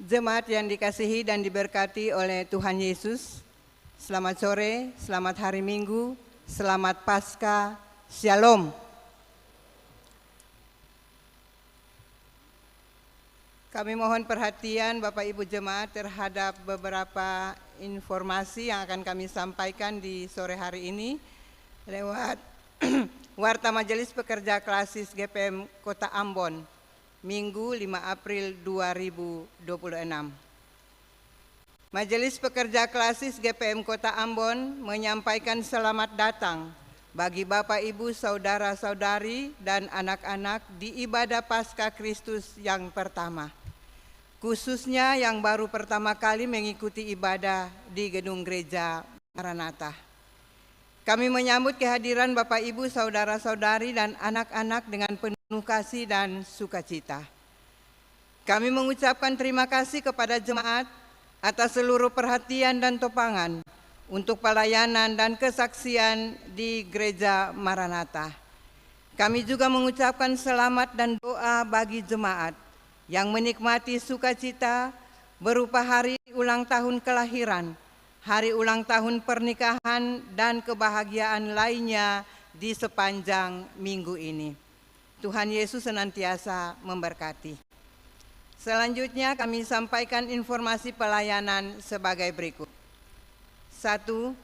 Jemaat yang dikasihi dan diberkati oleh Tuhan Yesus, selamat sore, selamat hari Minggu, selamat Paskah, Shalom. Kami mohon perhatian Bapak Ibu Jemaat terhadap beberapa informasi yang akan kami sampaikan di sore hari ini lewat Warta Majelis Pekerja Klasis GPM Kota Ambon, Minggu 5 April 2026. Majelis Pekerja Klasis GPM Kota Ambon menyampaikan selamat datang bagi Bapak Ibu Saudara-saudari dan anak-anak di ibadah Paskah Kristus yang pertama, khususnya yang baru pertama kali mengikuti ibadah di Gedung Gereja Maranatha. Kami menyambut kehadiran Bapak Ibu Saudara-saudari dan anak-anak dengan penuh kasih dan sukacita. Kami mengucapkan terima kasih kepada jemaat atas seluruh perhatian dan topangan untuk pelayanan dan kesaksian di Gereja Maranatha. Kami juga mengucapkan selamat dan doa bagi jemaat yang menikmati sukacita berupa hari ulang tahun kelahiran, hari ulang tahun pernikahan, dan kebahagiaan lainnya di sepanjang minggu ini. Tuhan Yesus senantiasa memberkati. Selanjutnya kami sampaikan informasi pelayanan sebagai berikut. 1.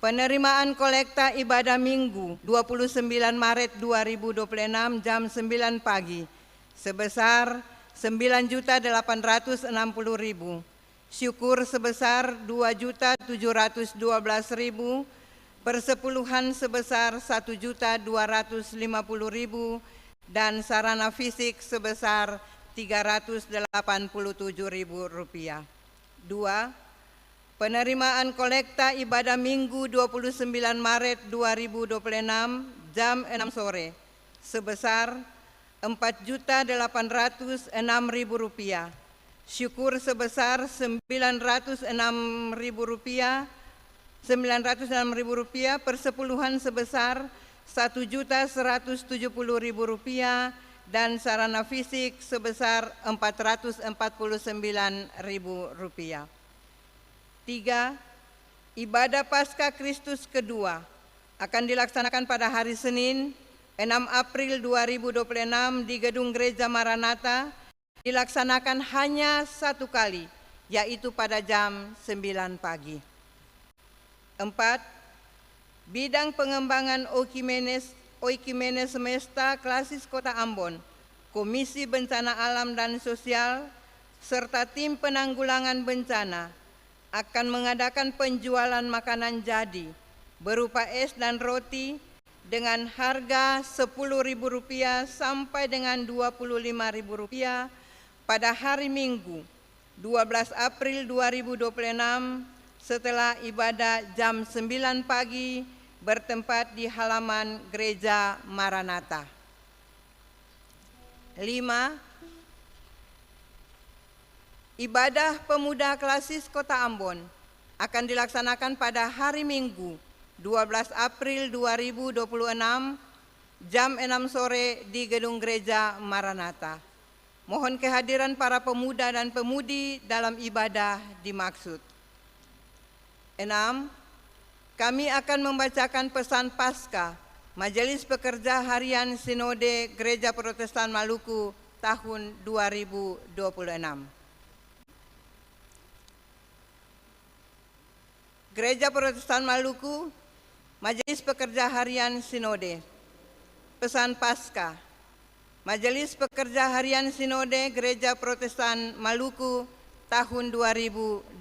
Penerimaan kolekta ibadah Minggu 29 Maret 2026 jam 9 pagi sebesar 9.860.000. Syukur sebesar 2.712.000. Persepuluhan sebesar 1.250.000 dan sarana fisik sebesar Rp387.000. 2. Penerimaan kolekta ibadah Minggu 29 Maret 2026 jam 6 sore sebesar Rp4.806.000. Syukur sebesar Rp906.000, persepuluhan sebesar Rp1.170.000 dan sarana fisik sebesar Rp449.000. 3. Ibadah Paskah Kristus kedua akan dilaksanakan pada hari Senin 6 April 2026 di Gedung Gereja Maranatha, dilaksanakan hanya satu kali, yaitu pada jam 9 pagi. 4. Bidang pengembangan Oikumene Semesta Klasis Kota Ambon, Komisi Bencana Alam dan Sosial, serta tim penanggulangan bencana akan mengadakan penjualan makanan jadi berupa es dan roti dengan harga Rp10.000 sampai dengan Rp25.000 pada hari Minggu 12 April 2026 setelah ibadah jam 9 pagi bertempat di halaman Gereja Maranatha. 5. Ibadah Pemuda Klasis Kota Ambon akan dilaksanakan pada hari Minggu 12 April 2026 jam 6 sore di Gedung Gereja Maranatha. Mohon kehadiran para pemuda dan pemudi dalam ibadah dimaksud. 6. Kami akan membacakan pesan Paskah Majelis Pekerja Harian Sinode Gereja Protestan Maluku tahun 2026. Gereja Protestan Maluku, Majelis Pekerja Harian Sinode. Pesan Paskah Majelis Pekerja Harian Sinode Gereja Protestan Maluku tahun 2026.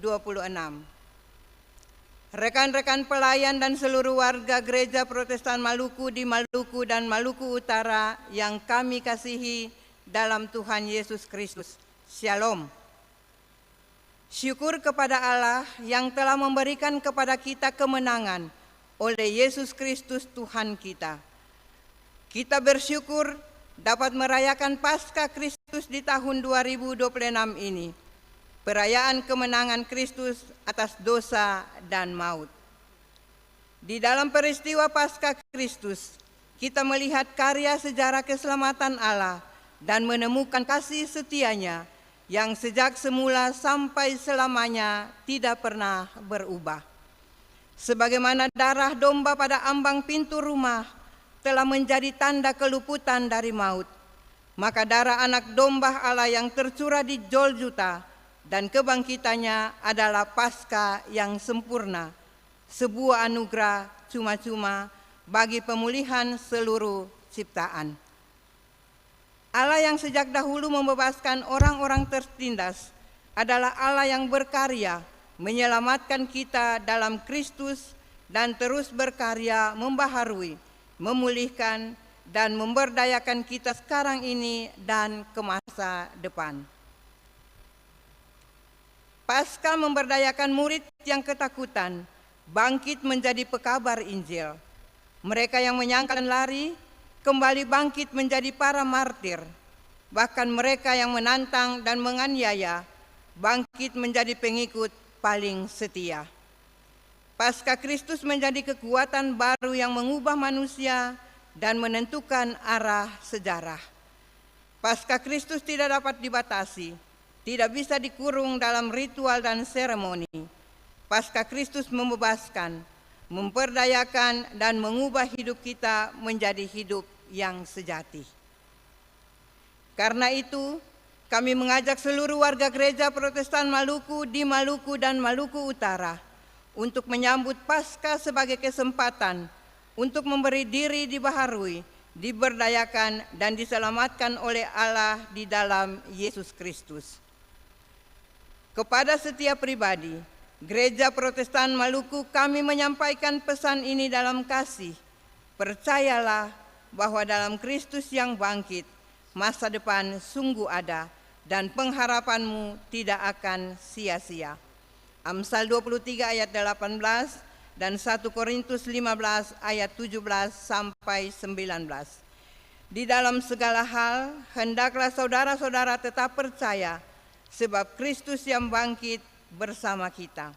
Rekan-rekan pelayan dan seluruh warga Gereja Protestan Maluku di Maluku dan Maluku Utara yang kami kasihi dalam Tuhan Yesus Kristus. Shalom. Syukur kepada Allah yang telah memberikan kepada kita kemenangan oleh Yesus Kristus Tuhan kita. Kita bersyukur dapat merayakan Paskah Kristus di tahun 2026 ini, perayaan kemenangan Kristus atas dosa dan maut. Di dalam peristiwa Paskah Kristus, kita melihat karya sejarah keselamatan Allah dan menemukan kasih setia-Nya yang sejak semula sampai selamanya tidak pernah berubah. Sebagaimana darah domba pada ambang pintu rumah telah menjadi tanda keluputan dari maut, maka darah anak domba Allah yang tercurah di Golgota dan kebangkitannya adalah Paskah yang sempurna, sebuah anugerah cuma-cuma bagi pemulihan seluruh ciptaan. Allah yang sejak dahulu membebaskan orang-orang tertindas adalah Allah yang berkarya menyelamatkan kita dalam Kristus dan terus berkarya membaharui, memulihkan, dan memberdayakan kita sekarang ini dan ke masa depan. Paskah memberdayakan murid yang ketakutan, bangkit menjadi pekabar Injil. Mereka yang menyangkal dan lari, kembali bangkit menjadi para martir. Bahkan mereka yang menantang dan menganiaya, bangkit menjadi pengikut paling setia. Paskah Kristus menjadi kekuatan baru yang mengubah manusia dan menentukan arah sejarah. Paskah Kristus tidak dapat dibatasi, tidak bisa dikurung dalam ritual dan seremoni. Paskah Kristus membebaskan, memperdayakan, dan mengubah hidup kita menjadi hidup yang sejati. Karena itu, kami mengajak seluruh warga Gereja Protestan Maluku di Maluku dan Maluku Utara untuk menyambut Paskah sebagai kesempatan untuk memberi diri dibaharui, diberdayakan, dan diselamatkan oleh Allah di dalam Yesus Kristus. Kepada setiap pribadi, Gereja Protestan Maluku kami menyampaikan pesan ini dalam kasih. Percayalah bahwa dalam Kristus yang bangkit, masa depan sungguh ada dan pengharapanmu tidak akan sia-sia. Amsal 23 ayat 18 dan 1 Korintus 15 ayat 17 sampai 19. Di dalam segala hal, hendaklah saudara-saudara tetap percaya, sebab Kristus yang bangkit bersama kita.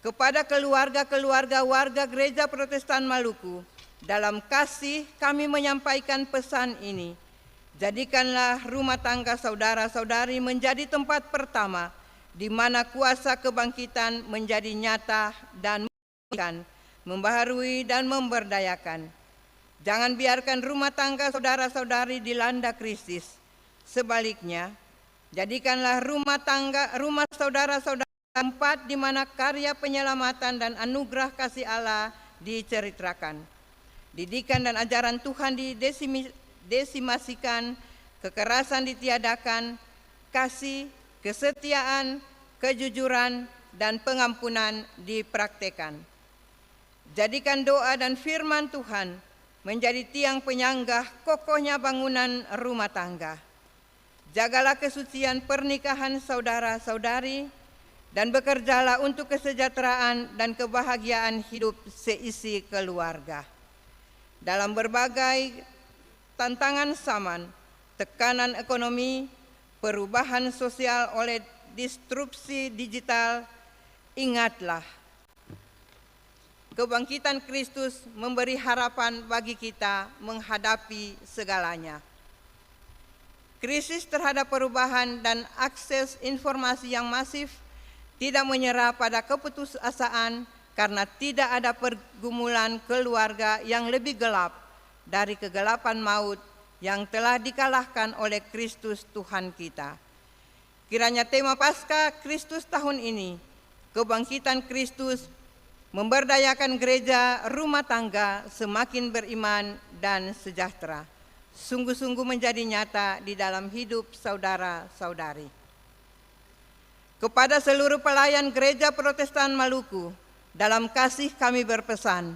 Kepada keluarga-keluarga warga Gereja Protestan Maluku, dalam kasih kami menyampaikan pesan ini. Jadikanlah rumah tangga saudara-saudari menjadi tempat pertama di mana kuasa kebangkitan menjadi nyata dan membaharui dan memberdayakan. Jangan biarkan rumah tangga saudara-saudari dilanda krisis. Sebaliknya, jadikanlah rumah saudara-saudara tempat di mana karya penyelamatan dan anugerah kasih Allah diceritakan. Didikan dan ajaran Tuhan didesimasikan, kekerasan ditiadakan, kasih, kesetiaan, kejujuran, dan pengampunan dipraktekan. Jadikan doa dan firman Tuhan menjadi tiang penyanggah kokohnya bangunan rumah tangga. Jagalah kesucian pernikahan saudara-saudari dan bekerjalah untuk kesejahteraan dan kebahagiaan hidup seisi keluarga. Dalam berbagai tantangan zaman, tekanan ekonomi, perubahan sosial oleh disrupsi digital, ingatlah, kebangkitan Kristus memberi harapan bagi kita menghadapi segalanya. Krisis terhadap perubahan dan akses informasi yang masif tidak menyerah pada keputusasaan karena tidak ada pergumulan keluarga yang lebih gelap dari kegelapan maut yang telah dikalahkan oleh Kristus Tuhan kita. Kiranya tema Paskah Kristus tahun ini, kebangkitan Kristus, memberdayakan gereja rumah tangga semakin beriman dan sejahtera, sungguh-sungguh menjadi nyata di dalam hidup saudara-saudari. Kepada seluruh pelayan Gereja Protestan Maluku, dalam kasih kami berpesan,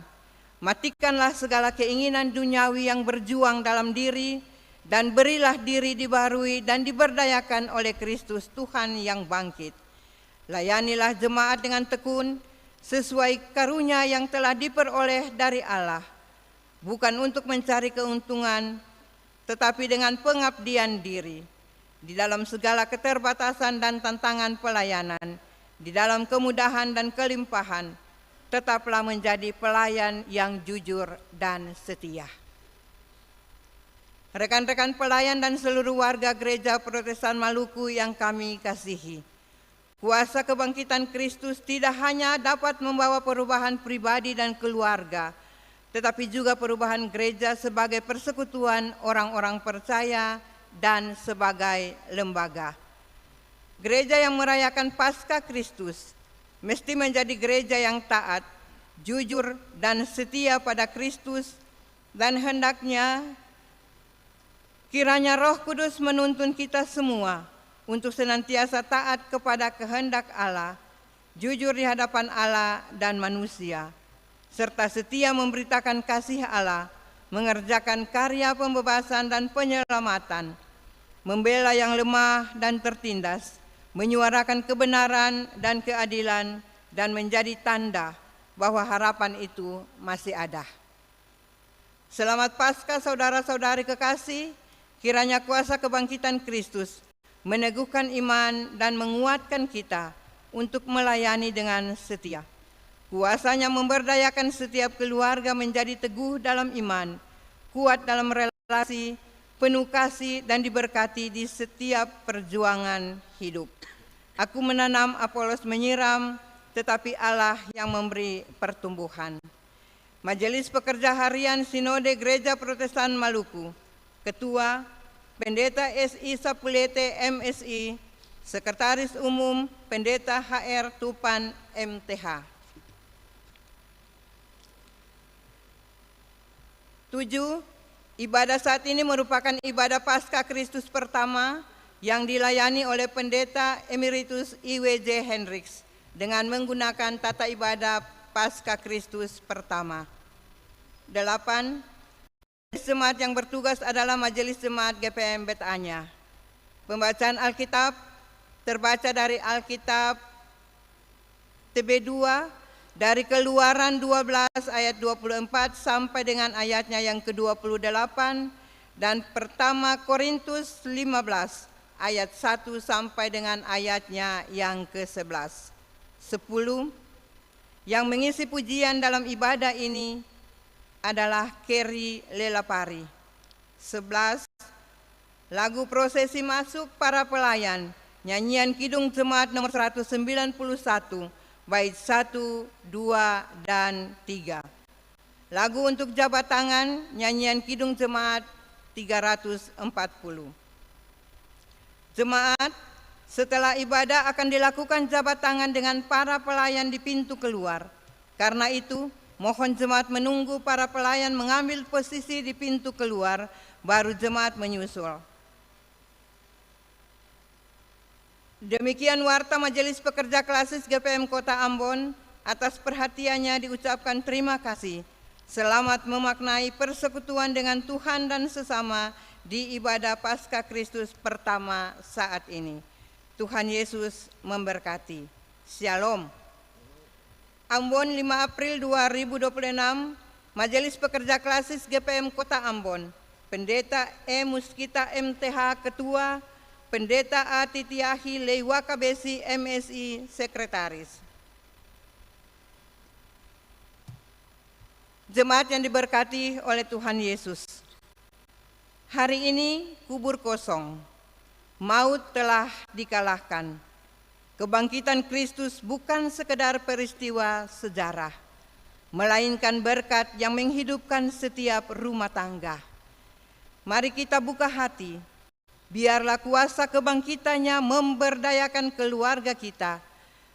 matikanlah segala keinginan duniawi yang berjuang dalam diri, dan berilah diri dibaharui dan diberdayakan oleh Kristus Tuhan yang bangkit. Layanilah jemaat dengan tekun, sesuai karunia yang telah diperoleh dari Allah, bukan untuk mencari keuntungan, tetapi dengan pengabdian diri, di dalam segala keterbatasan dan tantangan pelayanan, di dalam kemudahan dan kelimpahan, tetaplah menjadi pelayan yang jujur dan setia. rekan-rekan pelayan dan seluruh warga Gereja Protestan Maluku yang kami kasihi. Kuasa kebangkitan Kristus tidak hanya dapat membawa perubahan pribadi dan keluarga, tetapi juga perubahan gereja sebagai persekutuan orang-orang percaya dan sebagai lembaga. Gereja yang merayakan Paskah Kristus mesti menjadi gereja yang taat, jujur, dan setia pada Kristus, dan hendaknya kiranya Roh Kudus menuntun kita semua untuk senantiasa taat kepada kehendak Allah, jujur di hadapan Allah dan manusia, serta setia memberitakan kasih Allah, mengerjakan karya pembebasan dan penyelamatan, membela yang lemah dan tertindas, menyuarakan kebenaran dan keadilan, dan menjadi tanda bahwa harapan itu masih ada. Selamat Paskah saudara-saudari kekasih, kiranya kuasa kebangkitan Kristus meneguhkan iman dan menguatkan kita untuk melayani dengan setia. Kuasanya memberdayakan setiap keluarga menjadi teguh dalam iman, kuat dalam relasi, penuh kasih, dan diberkati di setiap perjuangan hidup. Aku menanam, Apolos menyiram, tetapi Allah yang memberi pertumbuhan. Majelis Pekerja Harian Sinode Gereja Protestan Maluku, Ketua Pendeta SI Sapulete MSI, Sekretaris Umum Pendeta HR Tupan MTH. 7. Ibadah saat ini merupakan ibadah Paskah Kristus pertama yang dilayani oleh Pendeta Emeritus IWJ Hendricks dengan menggunakan tata ibadah Paskah Kristus pertama. 8. Jemaat yang bertugas adalah Majelis Jemaat GPM Betanya. Pembacaan Alkitab terbaca dari Alkitab TB2 dari Keluaran 12 ayat 24 sampai dengan ayatnya yang ke-28 dan pertama Korintus 15 ayat 1 sampai dengan ayatnya yang ke-11. 10. Yang mengisi pujian dalam ibadah ini adalah Kerry Lelapari. 11. Lagu prosesi masuk para pelayan, nyanyian Kidung Jemaat nomor 191, bait 1, 2, dan 3. Lagu untuk jabat tangan, nyanyian Kidung Jemaat 340. Jemaat, setelah ibadah akan dilakukan jabat tangan dengan para pelayan di pintu keluar. Karena itu, mohon jemaat menunggu para pelayan mengambil posisi di pintu keluar, baru jemaat menyusul. Demikian warta Majelis Pekerja Klasis GPM Kota Ambon. Atas perhatiannya diucapkan terima kasih. Selamat memaknai persekutuan dengan Tuhan dan sesama di ibadah Paskah Kristus pertama saat ini. Tuhan Yesus memberkati. Shalom. Ambon 5 April 2026, Majelis Pekerja Klasis GPM Kota Ambon, Pendeta E. Muskita MTH Ketua, Pendeta A. Titiahi Leiwaka Besi MSI Sekretaris. Jemaat yang diberkati oleh Tuhan Yesus, hari ini kubur kosong, maut telah dikalahkan. Kebangkitan Kristus bukan sekedar peristiwa sejarah, melainkan berkat yang menghidupkan setiap rumah tangga. Mari kita buka hati, biarlah kuasa kebangkitannya memberdayakan keluarga kita,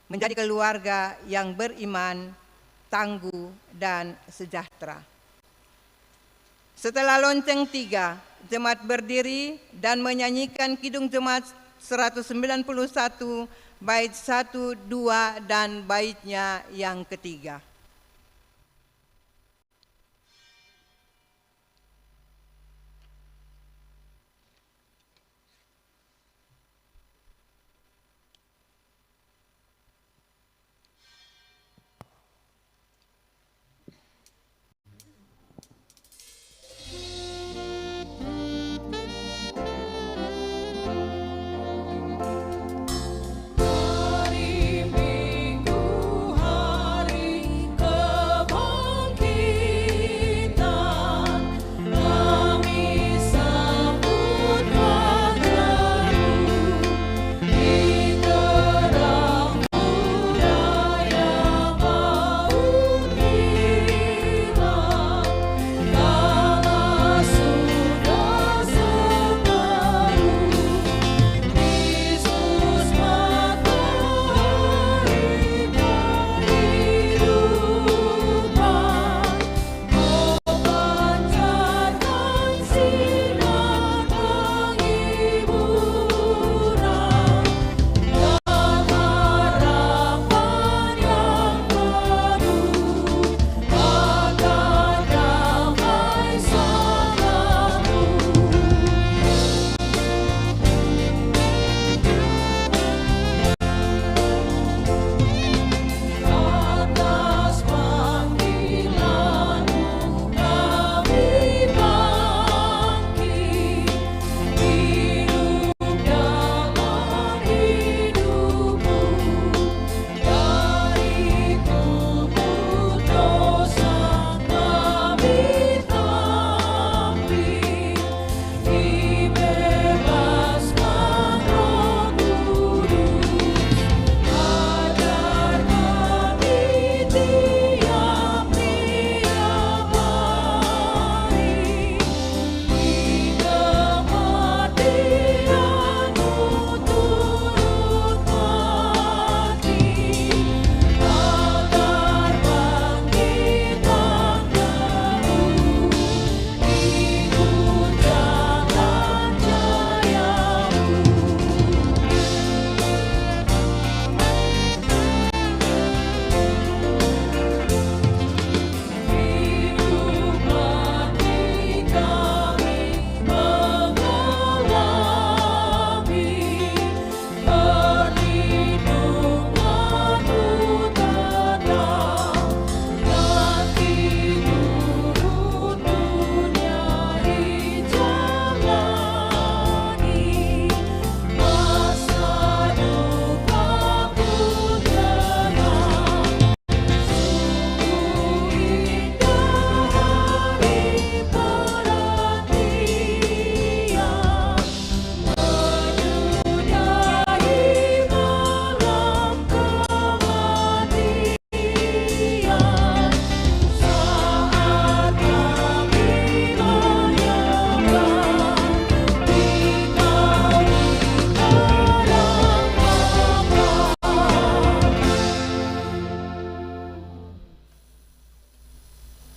menjadi keluarga yang beriman, tangguh, dan sejahtera. Setelah lonceng 3, jemaat berdiri dan menyanyikan Kidung Jemaat 191, bait 1, 2, dan baitnya yang ketiga. Hari Minggu, hari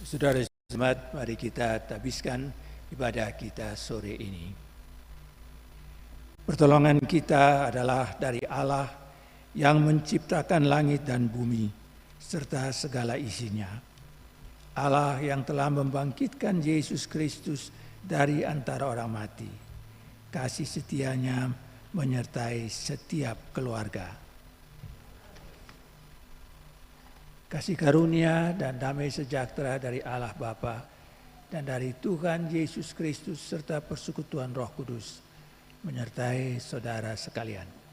Saudara jemaat, mari kita habiskan ibadah kita sore ini. Pertolongan kita adalah dari Allah yang menciptakan langit dan bumi serta segala isinya. Allah yang telah membangkitkan Yesus Kristus dari antara orang mati. Kasih setianya menyertai setiap keluarga. Kasih karunia dan damai sejahtera dari Allah Bapa dan dari Tuhan Yesus Kristus serta persekutuan Roh Kudus menyertai saudara sekalian.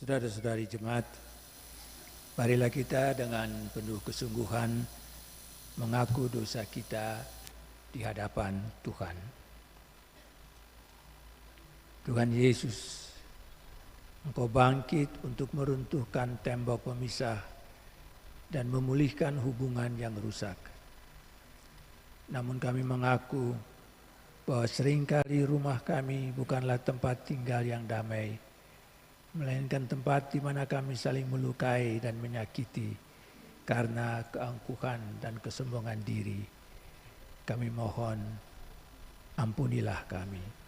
Saudara-saudari jemaat, marilah kita dengan penuh kesungguhan mengaku dosa kita di hadapan Tuhan. Tuhan Yesus, Engkau bangkit untuk meruntuhkan tembok pemisah dan memulihkan hubungan yang rusak. Namun kami mengaku bahwa seringkali rumah kami bukanlah tempat tinggal yang damai, melainkan tempat di mana kami saling melukai dan menyakiti karena keangkuhan dan kesombongan diri. Kami mohon, ampunilah kami.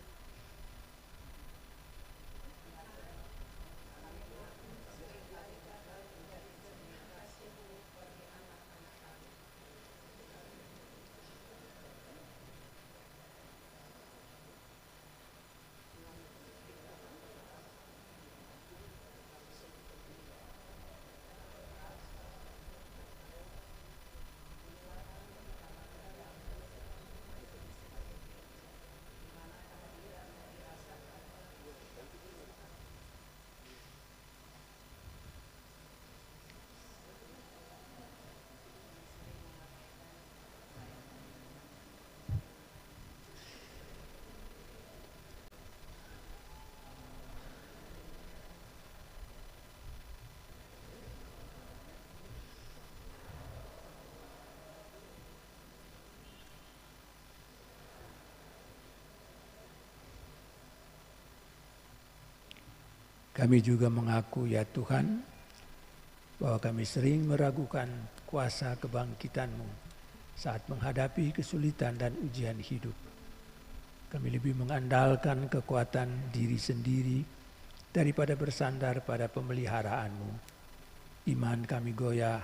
Kami juga mengaku, ya Tuhan, bahwa kami sering meragukan kuasa kebangkitan-Mu saat menghadapi kesulitan dan ujian hidup. Kami lebih mengandalkan kekuatan diri sendiri daripada bersandar pada pemeliharaan-Mu. Iman kami goyah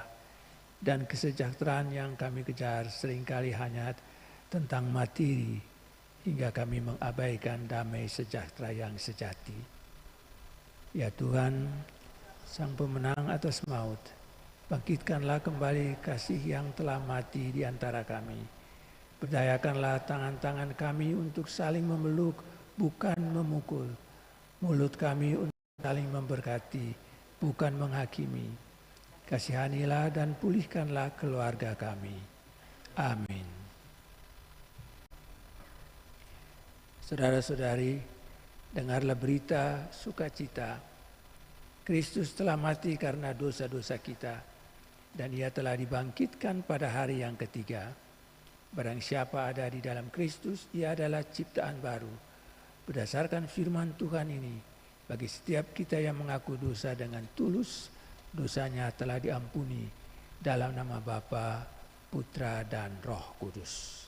dan kesejahteraan yang kami kejar seringkali hanya tentang materi, hingga kami mengabaikan damai sejahtera yang sejati. Ya Tuhan, Sang Pemenang atas maut, bangkitkanlah kembali kasih yang telah mati di antara kami. Berdayakanlah tangan-tangan kami untuk saling memeluk, bukan memukul. Mulut kami untuk saling memberkati, bukan menghakimi. Kasihanilah dan pulihkanlah keluarga kami. Amin. Saudara-saudari, dengarlah berita sukacita. Kristus telah mati karena dosa-dosa kita, dan Ia telah dibangkitkan pada hari yang ketiga. Barang siapa ada di dalam Kristus, ia adalah ciptaan baru. Berdasarkan firman Tuhan ini, bagi setiap kita yang mengaku dosa dengan tulus, dosanya telah diampuni dalam nama Bapa, Putra, dan Roh Kudus.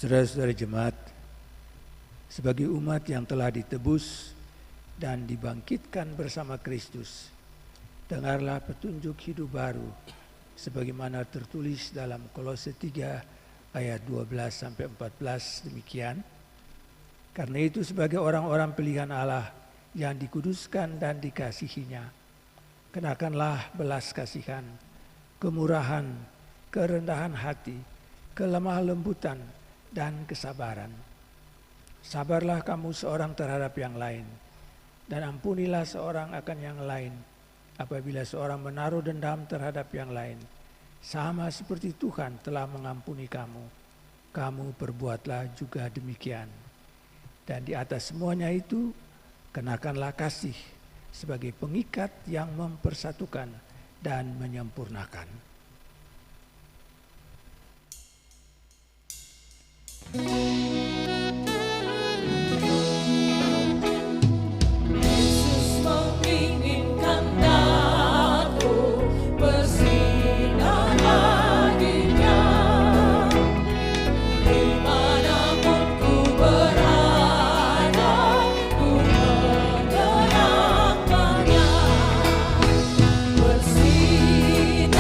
Saudara-saudara jemaat, sebagai umat yang telah ditebus dan dibangkitkan bersama Kristus, dengarlah petunjuk hidup baru sebagaimana tertulis dalam Kolose 3 ayat 12-14 demikian. Karena itu sebagai orang-orang pilihan Allah yang dikuduskan dan dikasihinya, kenakanlah belas kasihan, kemurahan, kerendahan hati, kelemah lembutan, dan kesabaran. Sabarlah kamu seorang terhadap yang lain, dan ampunilah seorang akan yang lain apabila seorang menaruh dendam terhadap yang lain. Sama seperti Tuhan telah mengampuni kamu, kamu perbuatlah juga demikian. Dan di atas semuanya itu, kenakanlah kasih sebagai pengikat yang mempersatukan dan menyempurnakan. Yesus menginginkan aku bersinar baginya, dimanapun ku berada, ku menerangkannya. Bersinar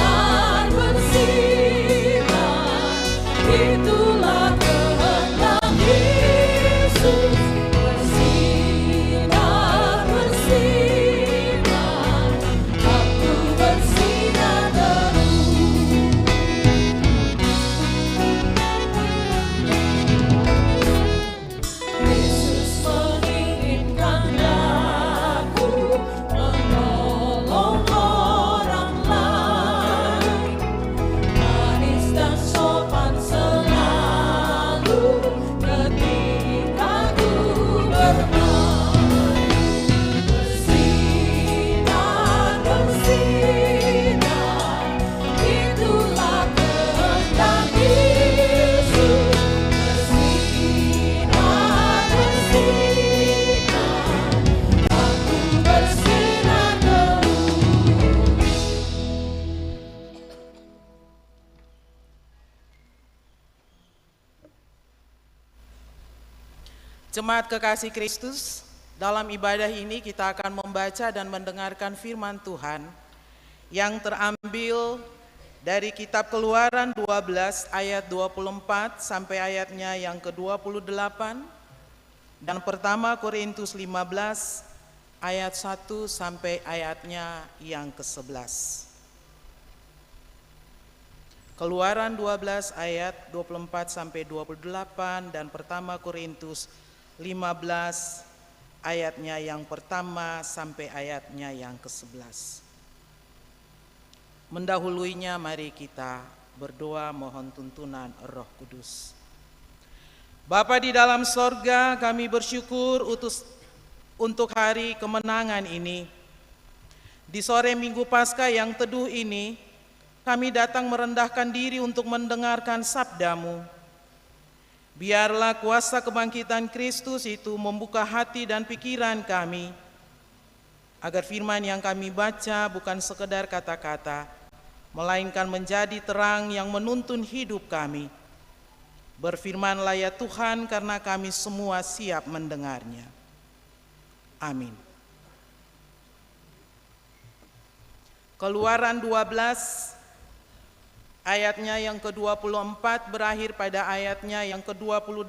Jemaat kekasih Kristus, dalam ibadah ini kita akan membaca dan mendengarkan firman Tuhan yang terambil dari kitab Keluaran 12 ayat 24 sampai ayatnya yang ke-28 dan pertama Korintus 15 ayat 1 sampai ayatnya yang ke-11. Keluaran 12 ayat 24 sampai 28 dan pertama Korintus 15 ayatnya yang pertama sampai ayatnya yang ke-11. Mendahuluinya mari kita berdoa mohon tuntunan Roh Kudus. Bapa di dalam sorga, kami bersyukur untuk hari kemenangan ini. Di sore Minggu Paskah yang teduh ini, kami datang merendahkan diri untuk mendengarkan sabda-Mu. Biarlah kuasa kebangkitan Kristus itu membuka hati dan pikiran kami, agar firman yang kami baca bukan sekedar kata-kata, melainkan menjadi terang yang menuntun hidup kami. Berfirmanlah ya Tuhan, karena kami semua siap mendengarnya. Amin. Keluaran 12 ayatnya yang ke-24 berakhir pada ayatnya yang ke-28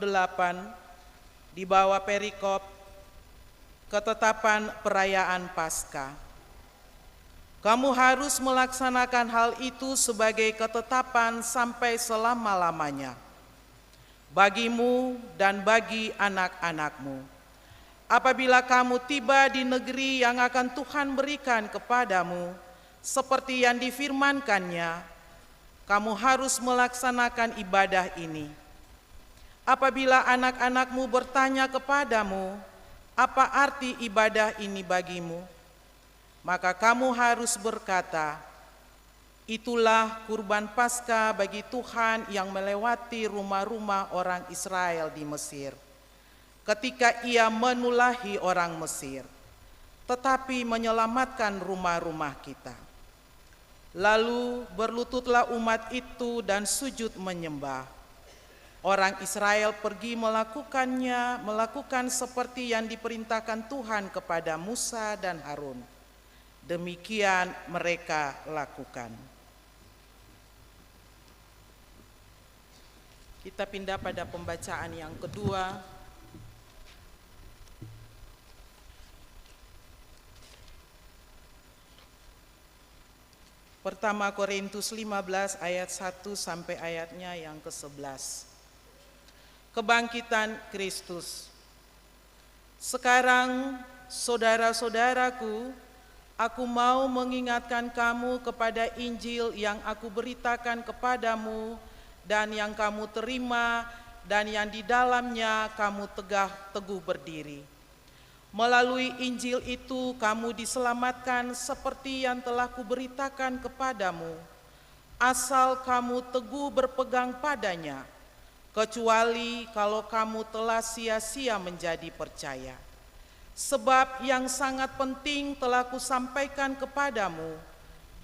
di bawah perikop ketetapan perayaan Paskah. Kamu harus melaksanakan hal itu sebagai ketetapan sampai selama-lamanya, bagimu dan bagi anak-anakmu. Apabila kamu tiba di negeri yang akan Tuhan berikan kepadamu, seperti yang difirmankannya, kamu harus melaksanakan ibadah ini. Apabila anak-anakmu bertanya kepadamu, apa arti ibadah ini bagimu? Maka kamu harus berkata, itulah kurban Paskah bagi Tuhan yang melewati rumah-rumah orang Israel di Mesir, ketika ia menulahi orang Mesir, tetapi menyelamatkan rumah-rumah kita. Lalu berlututlah umat itu dan sujud menyembah. Orang Israel pergi melakukan seperti yang diperintahkan Tuhan kepada Musa dan Harun. Demikian mereka lakukan. Kita pindah pada pembacaan yang kedua. Pertama Korintus 15 ayat 1 sampai ayatnya yang ke-11. Kebangkitan Kristus. Sekarang saudara-saudaraku, aku mau mengingatkan kamu kepada Injil yang aku beritakan kepadamu dan yang kamu terima dan yang di dalamnya kamu teguh berdiri. Melalui Injil itu kamu diselamatkan seperti yang telah kuberitakan kepadamu, asal kamu teguh berpegang padanya, kecuali kalau kamu telah sia-sia menjadi percaya. Sebab yang sangat penting telah kusampaikan kepadamu,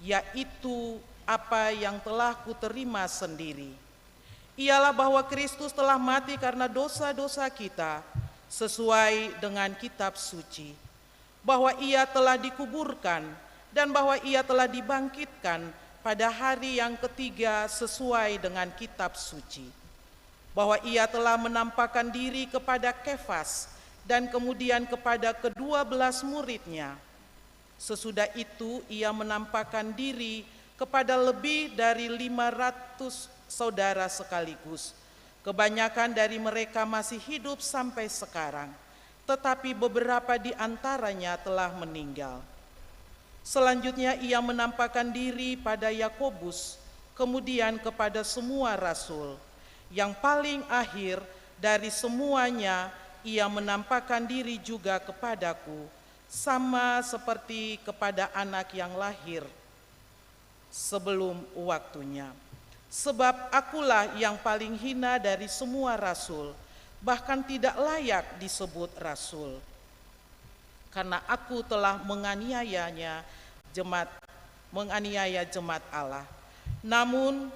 yaitu apa yang telah kuterima sendiri. Ialah bahwa Kristus telah mati karena dosa-dosa kita, sesuai dengan kitab suci, bahwa ia telah dikuburkan dan bahwa ia telah dibangkitkan pada hari yang ketiga sesuai dengan kitab suci, bahwa ia telah menampakkan diri kepada Kefas dan kemudian kepada ke-12 muridnya. Sesudah itu ia menampakkan diri kepada lebih dari 500 saudara sekaligus. Kebanyakan dari mereka masih hidup sampai sekarang, tetapi beberapa di antaranya telah meninggal. Selanjutnya ia menampakkan diri pada Yakobus, kemudian kepada semua rasul. Yang paling akhir dari semuanya, ia menampakkan diri juga kepadaku, sama seperti kepada anak yang lahir sebelum waktunya. Sebab akulah yang paling hina dari semua rasul, bahkan tidak layak disebut rasul. Karena aku telah menganiaya jemaat Allah. Namun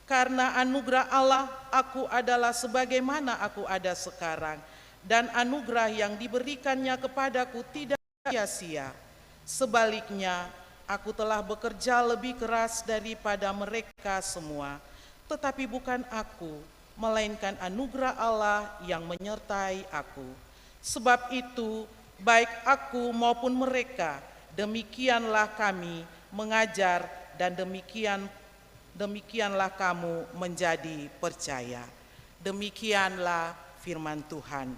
karena anugerah Allah, aku adalah sebagaimana aku ada sekarang, dan anugerah yang diberikannya kepadaku tidak sia-sia. Sebaliknya, aku telah bekerja lebih keras daripada mereka semua. Tetapi bukan aku, melainkan anugerah Allah yang menyertai aku. Sebab itu, baik aku maupun mereka, demikianlah kami mengajar dan demikianlah kamu menjadi percaya. Demikianlah firman Tuhan.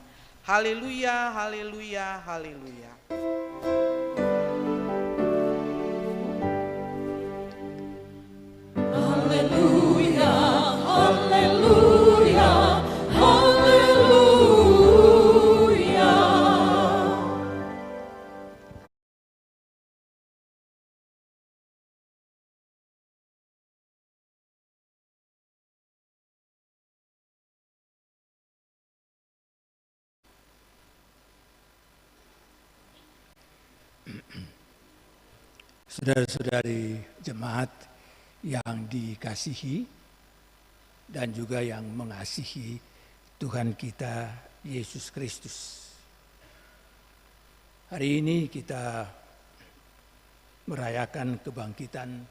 Haleluya, haleluya, haleluya. Haleluya, haleluya, haleluya. Saudara-saudari jemaat yang dikasihi dan juga yang mengasihi Tuhan kita Yesus Kristus. Hari ini kita merayakan kebangkitan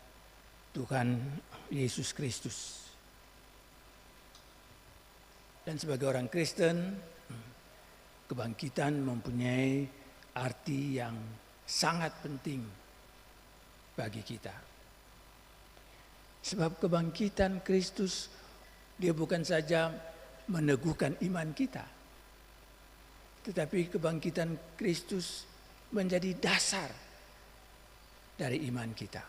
Tuhan Yesus Kristus. Dan sebagai orang Kristen, kebangkitan mempunyai arti yang sangat penting bagi kita. Sebab kebangkitan Kristus, dia bukan saja meneguhkan iman kita, tetapi kebangkitan Kristus menjadi dasar dari iman kita.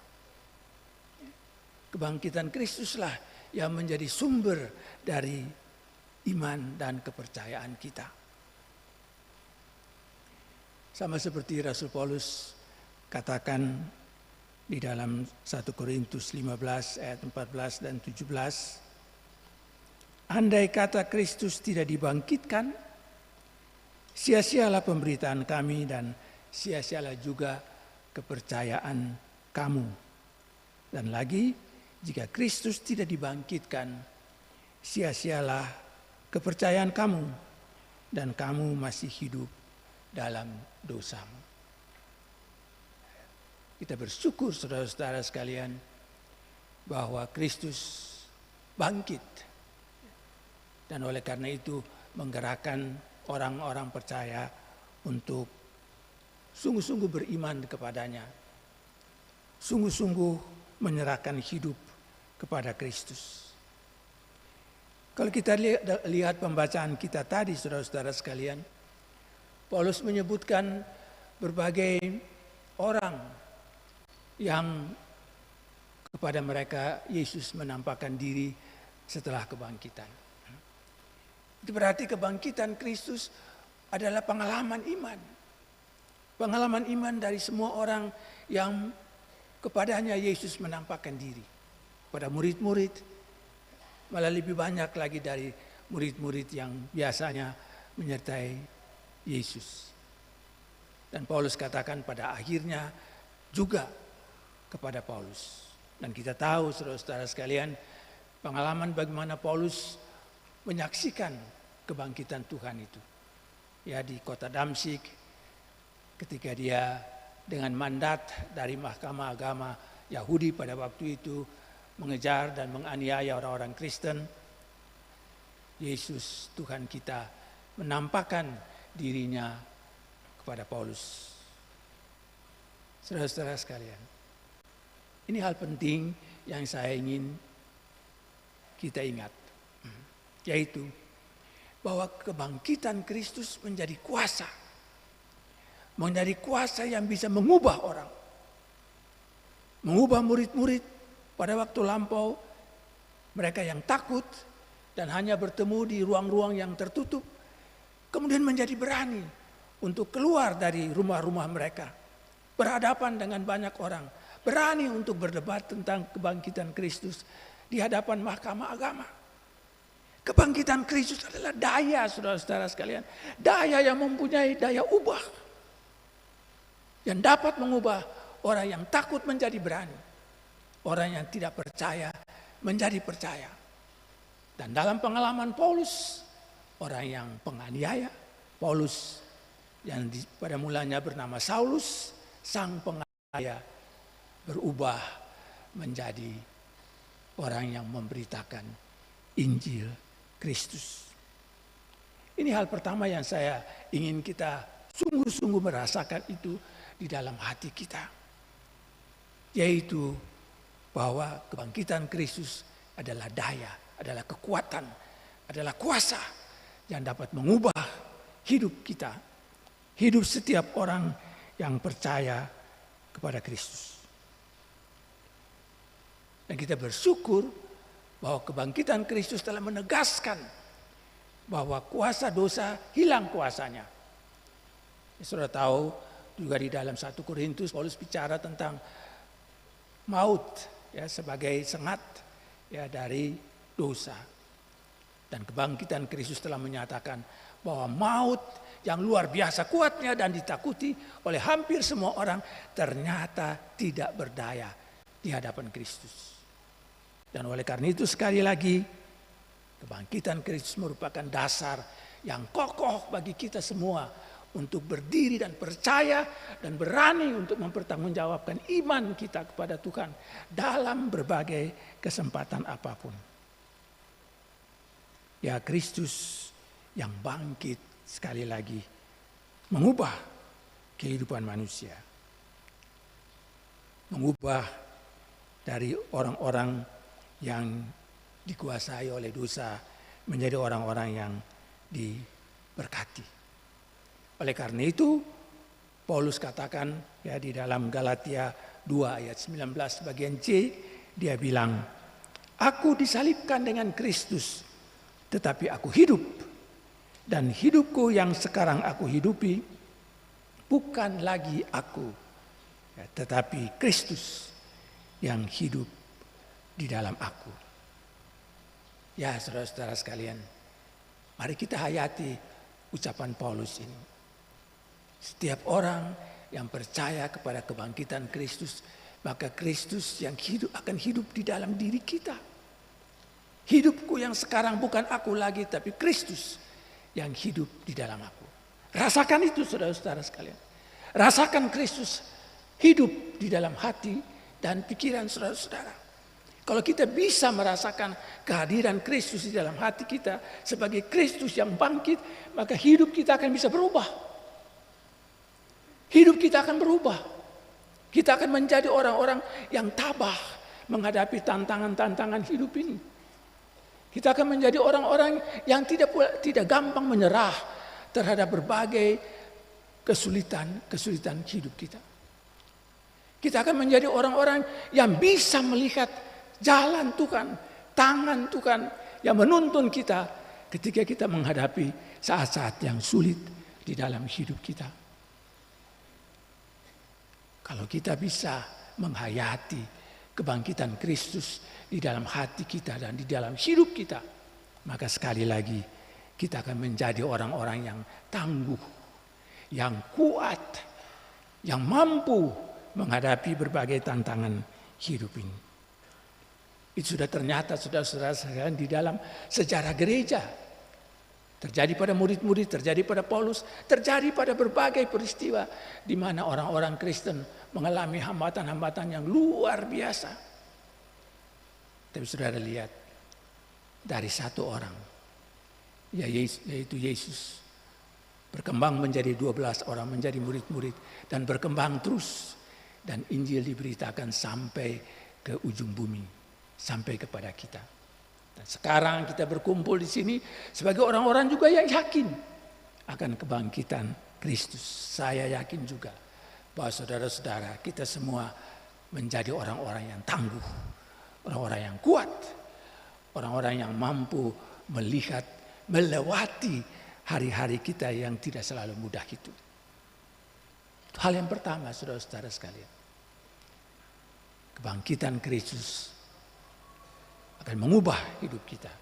Kebangkitan Kristuslah yang menjadi sumber dari iman dan kepercayaan kita. Sama seperti Rasul Paulus katakan di dalam 1 Korintus 15 ayat 14 dan 17, andai kata Kristus tidak dibangkitkan, sia-sialah pemberitaan kami dan sia-sialah juga kepercayaan kamu. Dan lagi, jika Kristus tidak dibangkitkan, sia-sialah kepercayaan kamu dan kamu masih hidup dalam dosamu. Kita bersyukur saudara-saudara sekalian bahwa Kristus bangkit. Dan oleh karena itu menggerakkan orang-orang percaya untuk sungguh-sungguh beriman kepadanya. Sungguh-sungguh menyerahkan hidup kepada Kristus. Kalau kita lihat pembacaan kita tadi saudara-saudara sekalian, Paulus menyebutkan berbagai orang yang kepada mereka Yesus menampakkan diri setelah kebangkitan. Itu berarti kebangkitan Kristus adalah pengalaman iman. Pengalaman iman dari semua orang yang kepadanya Yesus menampakkan diri. Pada murid-murid, malah lebih banyak lagi dari murid-murid yang biasanya menyertai Yesus. Dan Paulus katakan pada akhirnya juga kepada Paulus. Dan kita tahu saudara-saudara sekalian, pengalaman bagaimana Paulus menyaksikan kebangkitan Tuhan itu. Ya, di kota Damsyik, ketika dia dengan mandat dari Mahkamah Agama Yahudi pada waktu itu mengejar dan menganiaya orang-orang Kristen, Yesus Tuhan kita menampakkan dirinya kepada Paulus. Saudara-saudara sekalian, ini hal penting yang saya ingin kita ingat, yaitu bahwa kebangkitan Kristus menjadi kuasa yang bisa mengubah orang, mengubah murid-murid pada waktu lampau, mereka yang takut dan hanya bertemu di ruang-ruang yang tertutup, kemudian menjadi berani untuk keluar dari rumah-rumah mereka, berhadapan dengan banyak orang, berani untuk berdebat tentang kebangkitan Kristus di hadapan Mahkamah Agama. Kebangkitan Kristus adalah daya, saudara-saudara sekalian, daya yang mempunyai daya ubah, yang dapat mengubah orang yang takut menjadi berani, orang yang tidak percaya menjadi percaya. Dan dalam pengalaman Paulus, orang yang penganiaya, Paulus yang pada mulanya bernama Saulus, sang penganiaya, berubah menjadi orang yang memberitakan Injil Kristus. Ini hal pertama yang saya ingin kita sungguh-sungguh merasakan itu di dalam hati kita. Yaitu bahwa kebangkitan Kristus adalah daya, adalah kekuatan, adalah kuasa yang dapat mengubah hidup kita, hidup setiap orang yang percaya kepada Kristus. Dan kita bersyukur bahwa kebangkitan Kristus telah menegaskan bahwa kuasa dosa hilang kuasanya. Saudara tahu juga di dalam 1 Korintus Paulus bicara tentang maut ya sebagai sengat ya dari dosa. Dan kebangkitan Kristus telah menyatakan bahwa maut yang luar biasa kuatnya dan ditakuti oleh hampir semua orang ternyata tidak berdaya di hadapan Kristus. Dan oleh karena itu sekali lagi kebangkitan Kristus merupakan dasar yang kokoh bagi kita semua untuk berdiri dan percaya dan berani untuk mempertanggungjawabkan iman kita kepada Tuhan dalam berbagai kesempatan apapun. Ya, Kristus yang bangkit sekali lagi mengubah kehidupan manusia. Mengubah dari orang-orang yang dikuasai oleh dosa menjadi orang-orang yang diberkati. Oleh karena itu, Paulus katakan ya di dalam Galatia 2 ayat 19 bagian C, dia bilang, "Aku disalibkan dengan Kristus, tetapi aku hidup. Dan hidupku yang sekarang aku hidupi, bukan lagi aku, ya, tetapi Kristus yang hidup di dalam aku." Ya saudara-saudara sekalian, mari kita hayati ucapan Paulus ini. Setiap orang yang percaya kepada kebangkitan Kristus, maka Kristus yang hidup akan hidup di dalam diri kita. Hidupku yang sekarang bukan aku lagi, tapi Kristus yang hidup di dalam aku. Rasakan itu saudara-saudara sekalian. Rasakan Kristus hidup di dalam hati dan pikiran saudara-saudara. Kalau kita bisa merasakan kehadiran Kristus di dalam hati kita sebagai Kristus yang bangkit, maka hidup kita akan bisa berubah. Hidup kita akan berubah. Kita akan menjadi orang-orang yang tabah menghadapi tantangan-tantangan hidup ini. Kita akan menjadi orang-orang yang tidak gampang menyerah terhadap berbagai kesulitan hidup kita. Kita akan menjadi orang-orang yang bisa melihat jalan Tuhan, tangan Tuhan yang menuntun kita ketika kita menghadapi saat-saat yang sulit di dalam hidup kita. Kalau kita bisa menghayati kebangkitan Kristus di dalam hati kita dan di dalam hidup kita, maka sekali lagi kita akan menjadi orang-orang yang tangguh, yang kuat, yang mampu menghadapi berbagai tantangan hidup ini. Itu sudah ternyata saudara-saudara sekalian di dalam sejarah gereja. Terjadi pada murid-murid, terjadi pada Paulus, terjadi pada berbagai peristiwa di mana orang-orang Kristen mengalami hambatan-hambatan yang luar biasa. Tapi saudara lihat, dari satu orang, yaitu Yesus, berkembang menjadi 12 orang, menjadi murid-murid, dan berkembang terus. Dan Injil diberitakan sampai ke ujung bumi, sampai kepada kita. Dan sekarang kita berkumpul di sini sebagai orang-orang juga yang yakin akan kebangkitan Kristus. Saya yakin juga bahwa saudara-saudara kita semua menjadi orang-orang yang tangguh, orang-orang yang kuat, orang-orang yang mampu melihat, melewati hari-hari kita yang tidak selalu mudah itu. Hal yang pertama saudara-saudara sekalian, kebangkitan Kristus akan mengubah hidup kita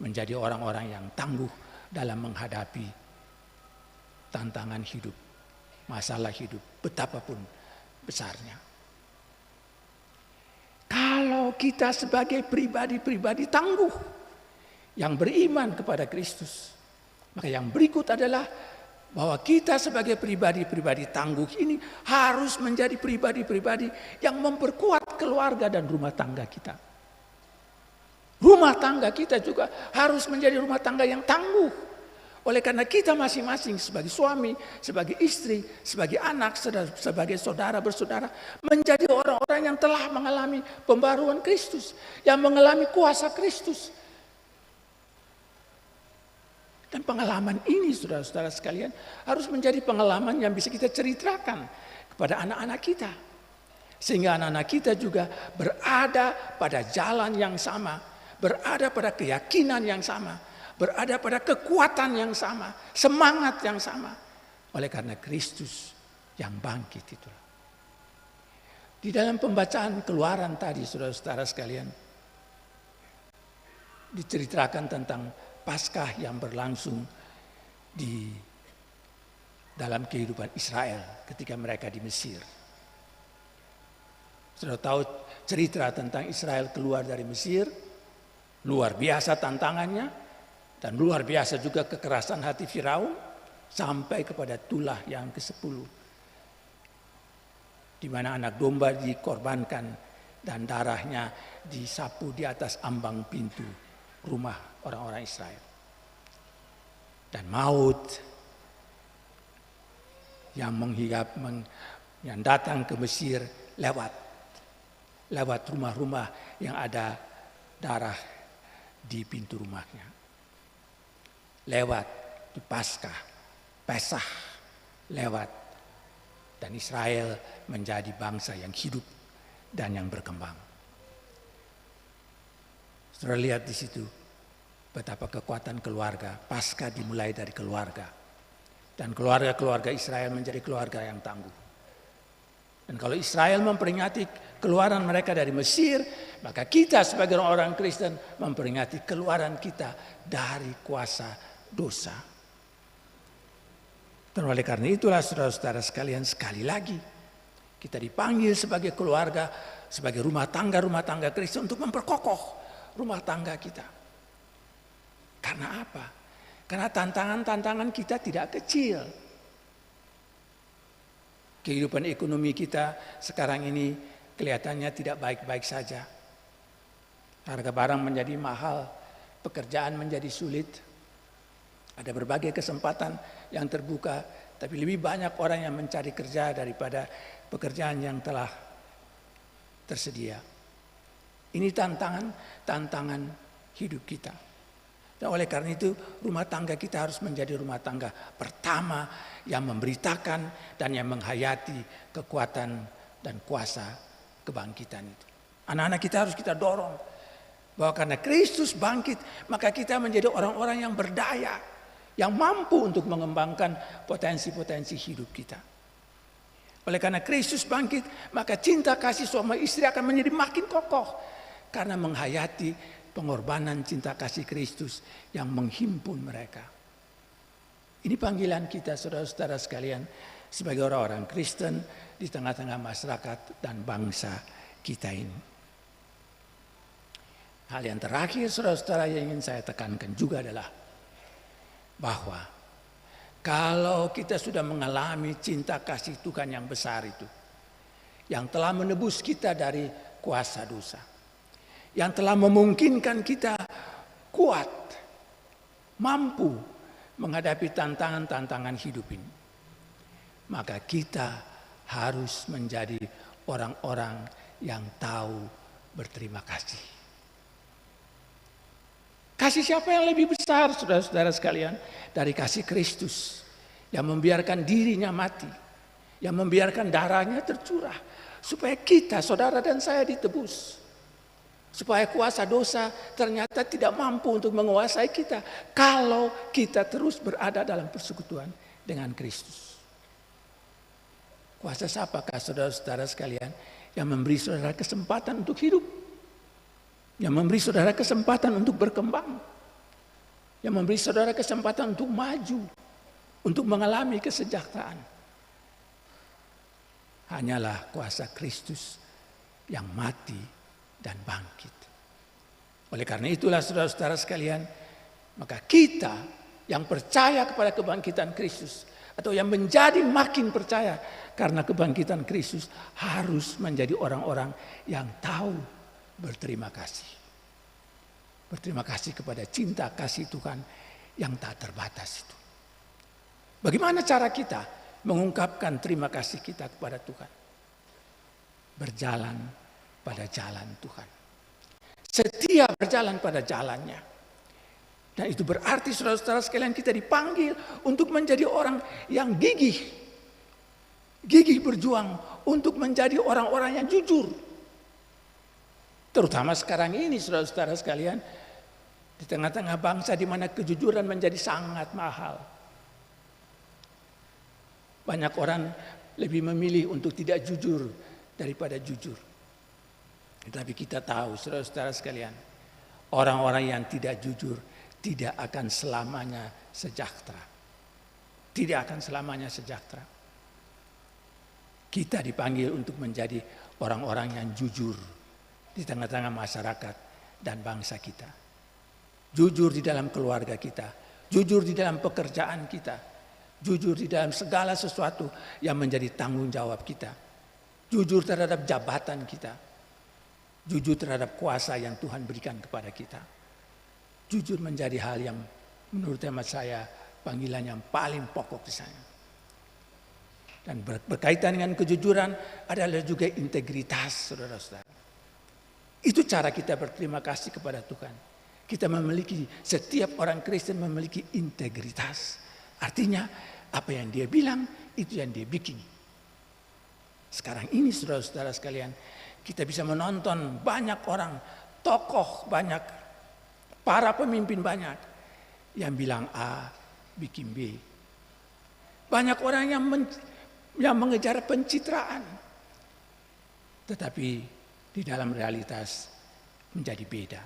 menjadi orang-orang yang tangguh dalam menghadapi tantangan hidup, masalah hidup, betapapun besarnya. Kalau kita sebagai pribadi-pribadi tangguh yang beriman kepada Kristus, Maka yang berikut adalah bahwa kita sebagai pribadi-pribadi tangguh ini harus menjadi pribadi-pribadi yang memperkuat keluarga dan rumah tangga kita. Rumah tangga kita juga harus menjadi rumah tangga yang tangguh. Oleh karena kita masing-masing sebagai suami, sebagai istri, sebagai anak, sebagai saudara bersaudara menjadi orang-orang yang telah mengalami pembaruan Kristus, yang mengalami kuasa Kristus. Dan pengalaman ini saudara-saudara sekalian harus menjadi pengalaman yang bisa kita ceritakan kepada anak-anak kita. Sehingga anak-anak kita juga berada pada jalan yang sama, berada pada keyakinan yang sama, berada pada kekuatan yang sama, semangat yang sama. Oleh karena Kristus yang bangkit itulah. Di dalam pembacaan Keluaran tadi saudara-saudara sekalian diceritakan tentang Paskah yang berlangsung di dalam kehidupan Israel ketika mereka di Mesir. Sudah tahu cerita tentang Israel keluar dari Mesir, luar biasa tantangannya dan luar biasa juga kekerasan hati Firaun sampai kepada tulah yang ke-10, di mana anak domba dikorbankan dan darahnya disapu di atas ambang pintu rumah orang-orang Israel. Dan maut yang yang datang ke Mesir lewat rumah-rumah yang ada darah di pintu rumahnya. Lewat di Paskah, Pesah, lewat. Dan Israel menjadi bangsa yang hidup dan yang berkembang. Saudara lihat di situ betapa kekuatan keluarga. Paskah dimulai dari keluarga. Dan keluarga-keluarga Israel menjadi keluarga yang tangguh. Dan kalau Israel memperingati keluaran mereka dari Mesir, maka kita sebagai orang Kristen memperingati keluaran kita dari kuasa dosa. Dan oleh karena itulah saudara-saudara sekalian, sekali lagi kita dipanggil sebagai keluarga, sebagai rumah tangga Kristen untuk memperkokoh rumah tangga kita. Karena apa? Karena tantangan-tantangan kita tidak kecil. Kehidupan ekonomi kita sekarang ini kelihatannya tidak baik-baik saja. Harga barang menjadi mahal, pekerjaan menjadi sulit. Ada berbagai kesempatan yang terbuka, tapi lebih banyak orang yang mencari kerja daripada pekerjaan yang telah tersedia. Ini tantangan hidup kita. Dan oleh karena itu rumah tangga kita harus menjadi rumah tangga pertama yang memberitakan dan yang menghayati kekuatan dan kuasa kebangkitan itu. Anak-anak kita harus kita dorong bahwa karena Kristus bangkit, maka kita menjadi orang-orang yang berdaya, yang mampu untuk mengembangkan potensi-potensi hidup kita. Oleh karena Kristus bangkit, maka cinta kasih suami istri akan menjadi makin kokoh karena menghayati pengorbanan cinta kasih Kristus yang menghimpun mereka. Ini panggilan kita saudara-saudara sekalian sebagai orang-orang Kristen di tengah-tengah masyarakat dan bangsa kita ini. Hal yang terakhir saudara-saudara yang ingin saya tekankan juga adalah bahwa kalau kita sudah mengalami cinta kasih Tuhan yang besar itu, yang telah menebus kita dari kuasa dosa, yang telah memungkinkan kita kuat, mampu menghadapi tantangan-tantangan hidup ini, maka kita harus menjadi orang-orang yang tahu berterima kasih. Kasih siapa yang lebih besar saudara-saudara sekalian dari kasih Kristus yang membiarkan dirinya mati, yang membiarkan darahnya tercurah supaya kita, saudara dan saya ditebus. Supaya kuasa dosa ternyata tidak mampu untuk menguasai kita kalau kita terus berada dalam persekutuan dengan Kristus. Kuasa siapakah saudara-saudara sekalian yang memberi saudara kesempatan untuk hidup, yang memberi saudara kesempatan untuk berkembang, yang memberi saudara kesempatan untuk maju, untuk mengalami kesejahteraan. Hanyalah kuasa Kristus yang mati dan bangkit. Oleh karena itulah saudara-saudara sekalian, maka kita yang percaya kepada kebangkitan Kristus, atau yang menjadi makin percaya karena kebangkitan Kristus, harus menjadi orang-orang yang tahu berterima kasih. Berterima kasih kepada cinta kasih Tuhan yang tak terbatas itu. Bagaimana cara kita mengungkapkan terima kasih kita kepada Tuhan? Berjalan pada jalan Tuhan. Setia berjalan pada jalannya. Dan itu berarti saudara-saudara sekalian, kita dipanggil untuk menjadi orang yang gigih. Gigih berjuang untuk menjadi orang-orang yang jujur. Terutama sekarang ini saudara-saudara sekalian, di tengah-tengah bangsa di mana kejujuran menjadi sangat mahal. Banyak orang lebih memilih untuk tidak jujur daripada jujur. Tetapi kita tahu saudara-saudara sekalian, orang-orang yang tidak jujur tidak akan selamanya sejahtera. Tidak akan selamanya sejahtera. Kita dipanggil untuk menjadi orang-orang yang jujur di tengah-tengah masyarakat dan bangsa kita. Jujur di dalam keluarga kita, jujur di dalam pekerjaan kita, jujur di dalam segala sesuatu yang menjadi tanggung jawab kita, jujur terhadap jabatan kita, jujur terhadap kuasa yang Tuhan berikan kepada kita. Jujur menjadi hal yang menurut hemat saya panggilan yang paling pokok di sana. Dan berkaitan dengan kejujuran adalah juga integritas, saudara-saudara. Itu cara kita berterima kasih kepada Tuhan. Kita memiliki, setiap orang Kristen memiliki integritas. Artinya apa yang dia bilang itu yang dia bikin. Sekarang ini saudara-saudara sekalian, kita bisa menonton banyak orang, tokoh banyak, para pemimpin banyak yang bilang A, bikin B. Banyak orang yang mengejar pencitraan. Tetapi di dalam realitas menjadi beda.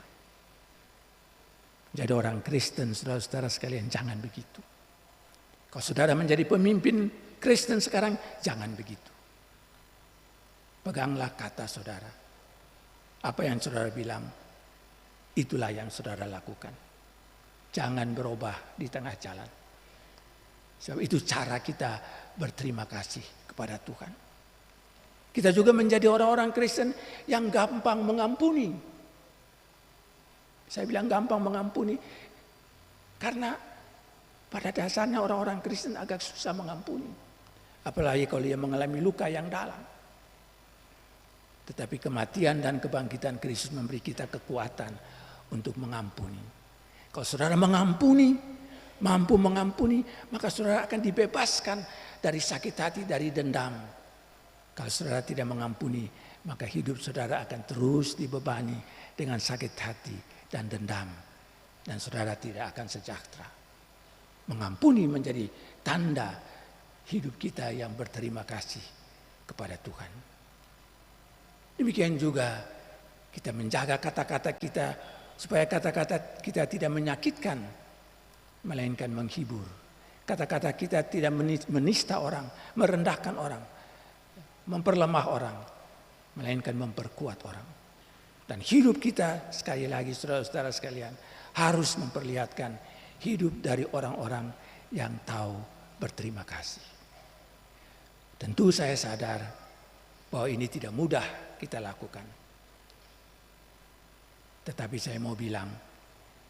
Jadi orang Kristen, saudara-saudara sekalian, jangan begitu. Kalau saudara menjadi pemimpin Kristen sekarang, jangan begitu. Peganglah kata saudara. Apa yang saudara bilang, itulah yang saudara lakukan. Jangan berubah di tengah jalan. Sebab itu cara kita berterima kasih kepada Tuhan. Kita juga menjadi orang-orang Kristen yang gampang mengampuni. Saya bilang gampang mengampuni karena pada dasarnya orang-orang Kristen agak susah mengampuni. Apalagi kalau dia mengalami luka yang dalam. Tetapi kematian dan kebangkitan Kristus memberi kita kekuatan untuk mengampuni. Kalau saudara mengampuni, mampu mengampuni, maka saudara akan dibebaskan dari sakit hati, dari dendam. Kalau saudara tidak mengampuni, maka hidup saudara akan terus dibebani dengan sakit hati dan dendam, dan saudara tidak akan sejahtera. Mengampuni menjadi tanda hidup kita yang berterima kasih kepada Tuhan. Demikian juga kita menjaga kata-kata kita supaya kata-kata kita tidak menyakitkan, melainkan menghibur. Kata-kata kita tidak menista orang, merendahkan orang, memperlemah orang, melainkan memperkuat orang. Dan hidup kita, sekali lagi saudara-saudara sekalian, harus memperlihatkan hidup dari orang-orang yang tahu berterima kasih. Tentu saya sadar bahwa ini tidak mudah kita lakukan. Tetapi saya mau bilang,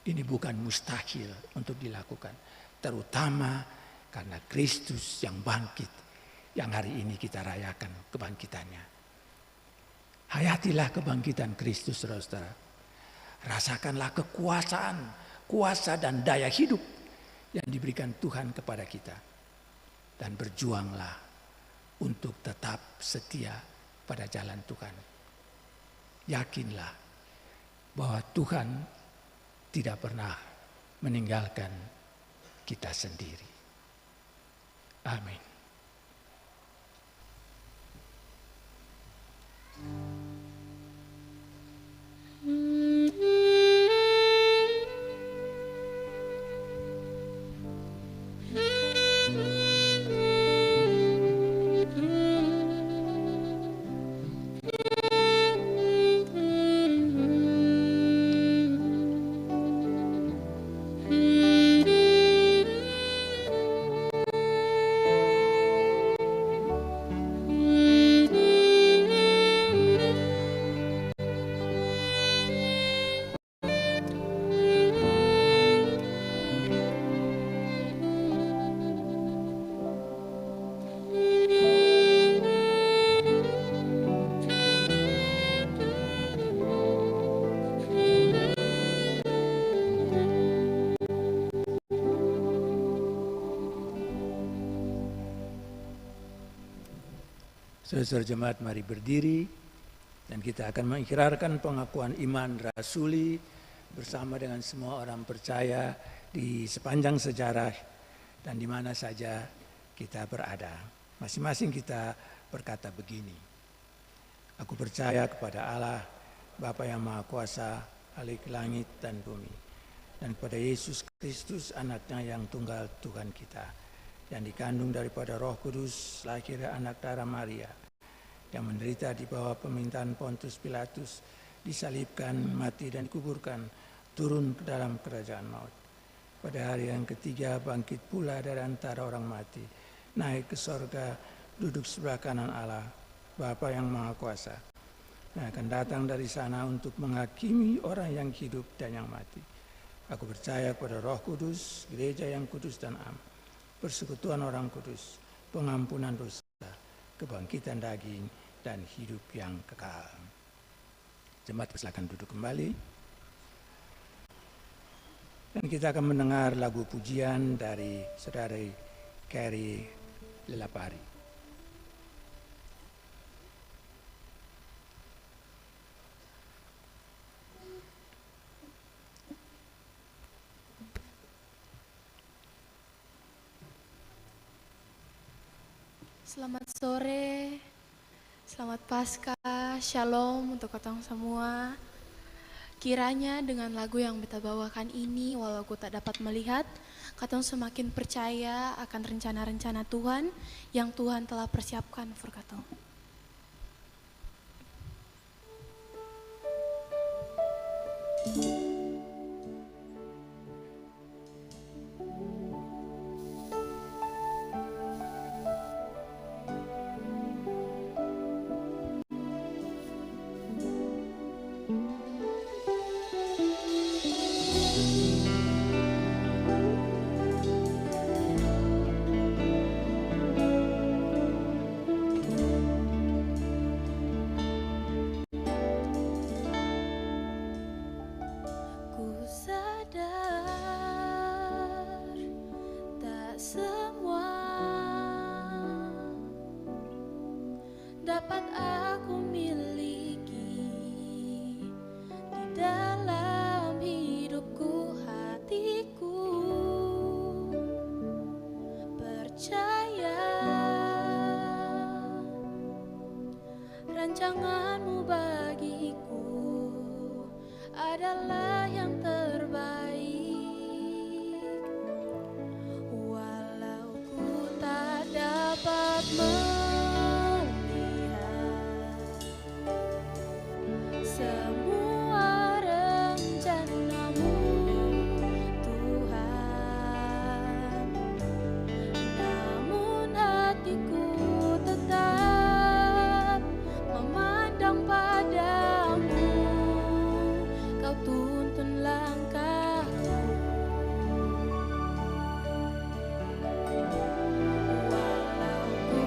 ini bukan mustahil untuk dilakukan. Terutama karena Kristus yang bangkit, yang hari ini kita rayakan kebangkitannya. Hayatilah kebangkitan Kristus, saudara-saudara. Rasakanlah kekuasaan, kuasa dan daya hidup yang diberikan Tuhan kepada kita. Dan berjuanglah untuk tetap setia pada jalan Tuhan. Yakinlah bahwa Tuhan tidak pernah meninggalkan kita sendiri. Amin. Saudara jemaat, mari berdiri dan kita akan mengikrarkan pengakuan iman rasuli bersama dengan semua orang percaya di sepanjang sejarah dan di mana saja kita berada. Masing-masing kita berkata begini: aku percaya kepada Allah, Bapa yang Maha Kuasa, Khalik langit dan bumi, dan kepada Yesus Kristus, anaknya yang tunggal Tuhan kita, yang dikandung daripada Roh Kudus, lahir dari anak darah Maria, yang menderita di bawah pemerintahan Pontius Pilatus, disalibkan, mati dan dikuburkan, turun ke dalam kerajaan maut. Pada hari yang ketiga bangkit pula dari antara orang mati, naik ke sorga, duduk sebelah kanan Allah, Bapa yang Maha Kuasa, yang akan datang dari sana untuk menghakimi orang yang hidup dan yang mati. Aku percaya kepada Roh Kudus, gereja yang kudus dan am, persekutuan orang kudus, pengampunan dosa, kebangkitan daging, dan hidup yang kekal. Jemaat, silakan duduk kembali. Dan kita akan mendengar lagu pujian dari Saudari Carrie Lelapari. Selamat sore, selamat Paskah, Shalom untuk ketong semua. Kiranya dengan lagu yang beta bawakan ini, walau aku tak dapat melihat, katong semakin percaya akan rencana-rencana Tuhan yang Tuhan telah persiapkan untuk katong. Dapat aku miliki di dalam hidupku, hatiku percaya rancanganmu bagiku adalah yang terbaik. Walau ku tak dapat semua rencanamu, Tuhan, namun hatiku tetap memandang padamu. Kau tuntun langkahku, walau ku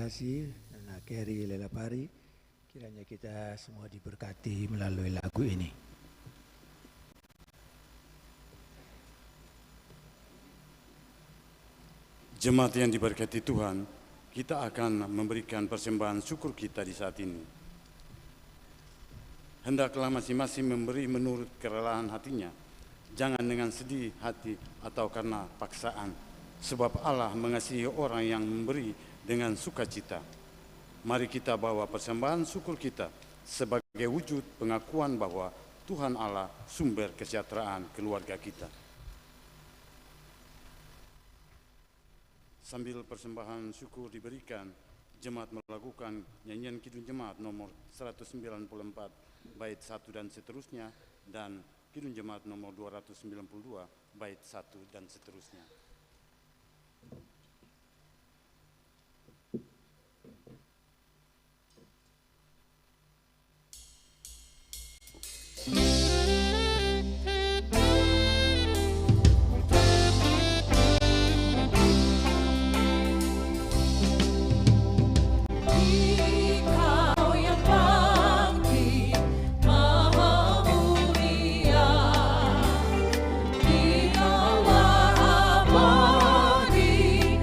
kasih Nana Kerry Lelapari. Kiranya kita semua diberkati melalui lagu ini. Jemaat yang diberkati Tuhan, kita akan memberikan persembahan syukur kita di saat ini. Hendaklah masing-masing memberi menurut kerelaan hatinya, jangan dengan sedih hati atau karena paksaan, sebab Allah mengasihi orang yang memberi dengan sukacita. Mari kita bawa persembahan syukur kita sebagai wujud pengakuan bahwa Tuhan Allah sumber kesejahteraan keluarga kita. Sambil persembahan syukur diberikan, jemaat melakukan nyanyian Kidung Jemaat nomor 194 bait 1 dan seterusnya, dan Kidung Jemaat nomor 292 bait 1 dan seterusnya. Engkau yang bangkit maha mulia, di Allah abadi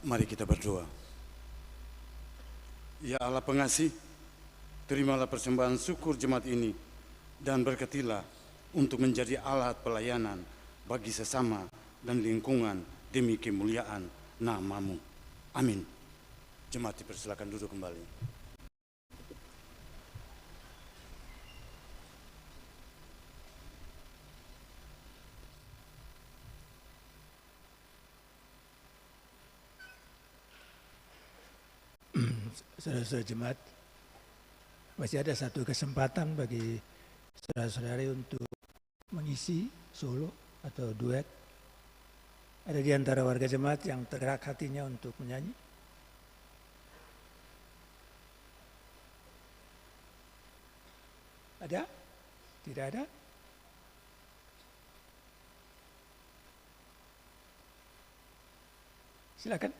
Mari kita berdoa. Ya Allah pengasih, terimalah persembahan syukur jemaat ini dan berkatilah untuk menjadi alat pelayanan bagi sesama dan lingkungan demi kemuliaan nama-Mu. Amin. Jemaat dipersilakan duduk kembali. Saudara-saudara jemaat, masih ada satu kesempatan bagi saudara-saudari untuk mengisi solo atau duet. Ada di antara warga jemaat yang tergerak hatinya untuk menyanyi? Ada? Tidak ada? Silakan.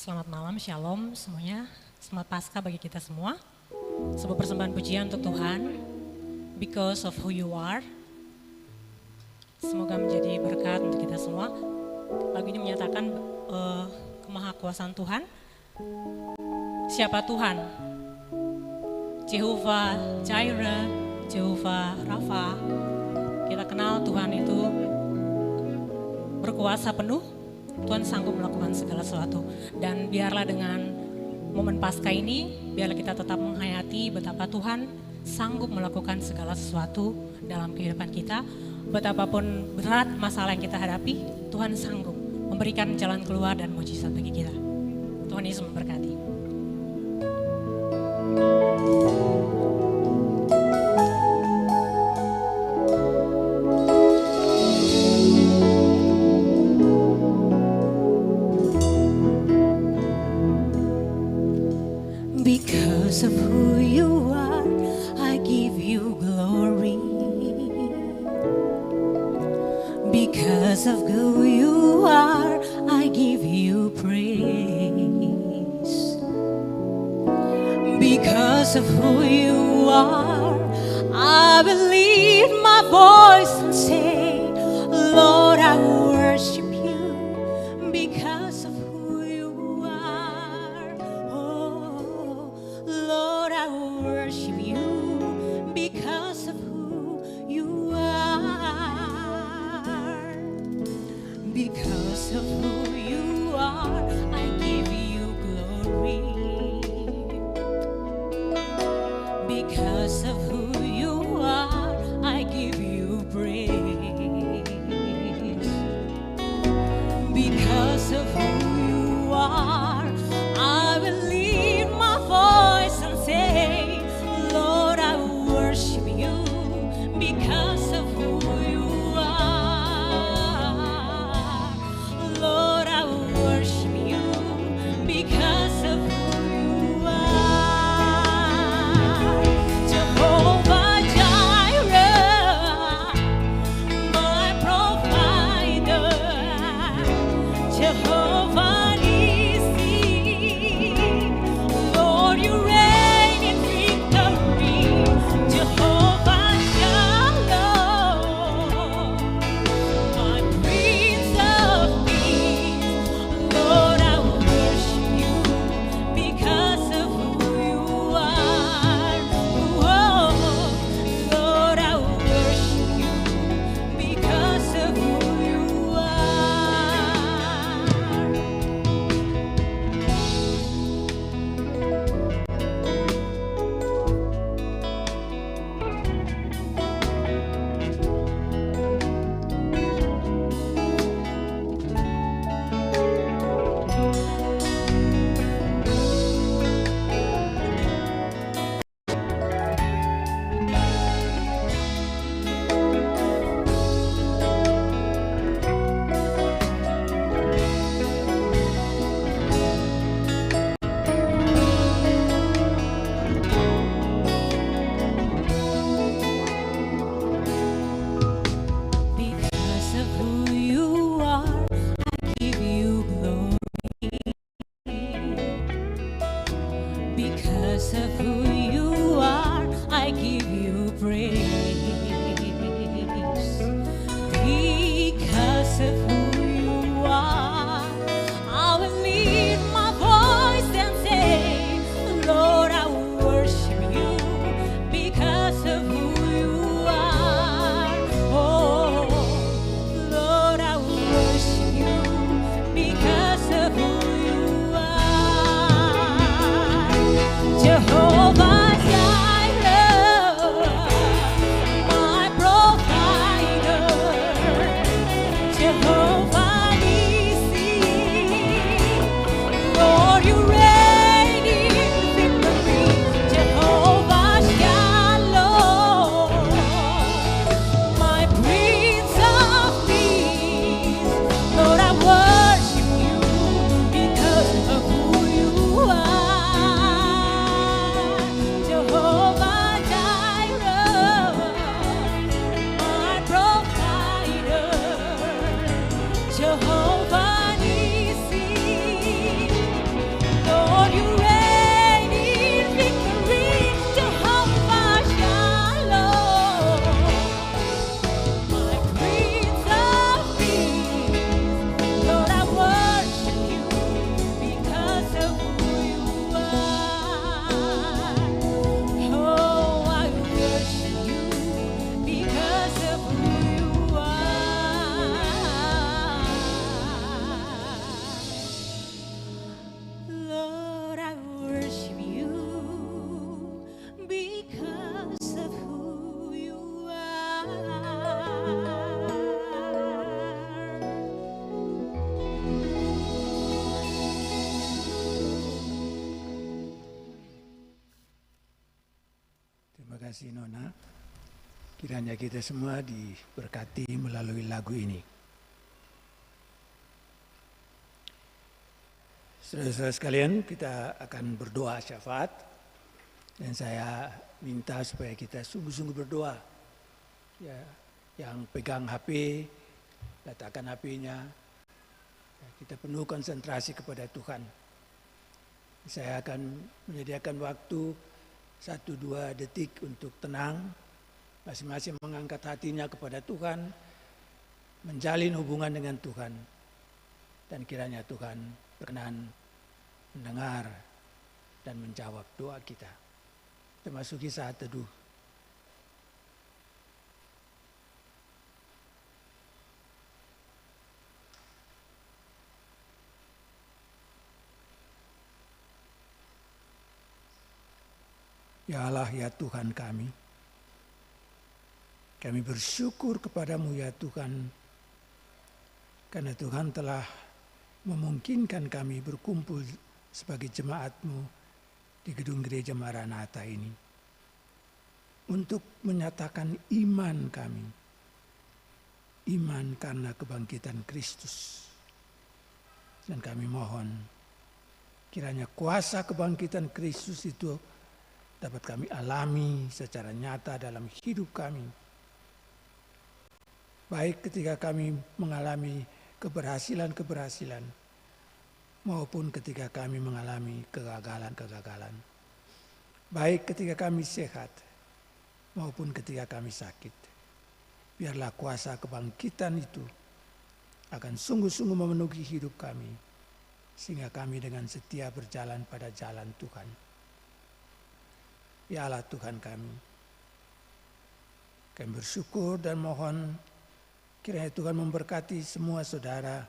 Selamat malam, shalom semuanya. Selamat Paskah bagi kita semua. Sebuah persembahan pujian untuk Tuhan. Because of who you are. Semoga menjadi berkat untuk kita semua. Lagu ini menyatakan kemahakuasaan Tuhan. Siapa Tuhan? Jehovah Jireh, Jehovah Rafa. Kita kenal Tuhan itu berkuasa penuh. Tuhan sanggup melakukan segala sesuatu. Dan biarlah dengan momen Paskah ini, biarlah kita tetap menghayati betapa Tuhan sanggup melakukan segala sesuatu dalam kehidupan kita. Betapapun berat masalah yang kita hadapi, Tuhan sanggup memberikan jalan keluar dan mujizat bagi kita. Tuhan Yesus memberkati. Because of who you are, I give you glory. Because of who you are, I give you praise. Because of who you are, I will lift my voice and say, Lord, I worship you because of who you are. Oh, Lord, I worship you because of who you are. Because of who you are, I give you glory. Because of who you are, I give you praise. Because of who you are, I will lift my voice and say, Lord, I worship you because of who you are. Lord, I worship you because of who you are. Jehovah Jireh, my provider. Jehovah Nissi, Lord, you reign in victory. Jehovah Shalom, my Prince of Peace. Lord, I worship you because of who you are. Oh, Lord, I worship you because of who you are. kasih Nona. Kiranya kita semua diberkati melalui lagu ini. Saudara-saudara sekalian, kita akan berdoa syafaat. Dan saya minta supaya kita sungguh-sungguh berdoa. Ya, yang pegang HP, letakkan HP-nya. Ya, kita penuh konsentrasi kepada Tuhan. Saya akan menyediakan waktu 1-2 detik untuk tenang, masing-masing mengangkat hatinya kepada Tuhan, menjalin hubungan dengan Tuhan, dan kiranya Tuhan berkenan mendengar dan menjawab doa kita. Kita masuki saat teduh. Ya Allah, ya Tuhan kami bersyukur kepadamu ya Tuhan, karena Tuhan telah memungkinkan kami berkumpul sebagai jemaat-Mu di gedung gereja Maranatha ini untuk menyatakan iman kami, iman karena kebangkitan Kristus. Dan kami mohon kiranya kuasa kebangkitan Kristus itu dapat kami alami secara nyata dalam hidup kami. Baik ketika kami mengalami keberhasilan-keberhasilan, maupun ketika kami mengalami kegagalan-kegagalan. Baik ketika kami sehat, maupun ketika kami sakit. Biarlah kuasa kebangkitan itu akan sungguh-sungguh memenuhi hidup kami, sehingga kami dengan setia berjalan pada jalan Tuhan. Ya Allah Tuhan kami bersyukur dan mohon kiranya Tuhan memberkati semua saudara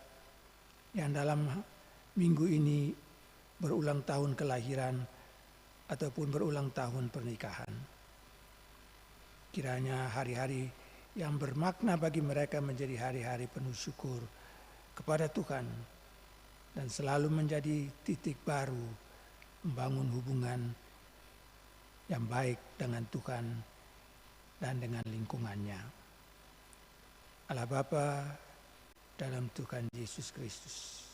yang dalam minggu ini berulang tahun kelahiran ataupun berulang tahun pernikahan. Kiranya hari-hari yang bermakna bagi mereka menjadi hari-hari penuh syukur kepada Tuhan dan selalu menjadi titik baru membangun hubungan yang baik dengan Tuhan dan dengan lingkungannya. Allah Bapa dalam Tuhan Yesus Kristus,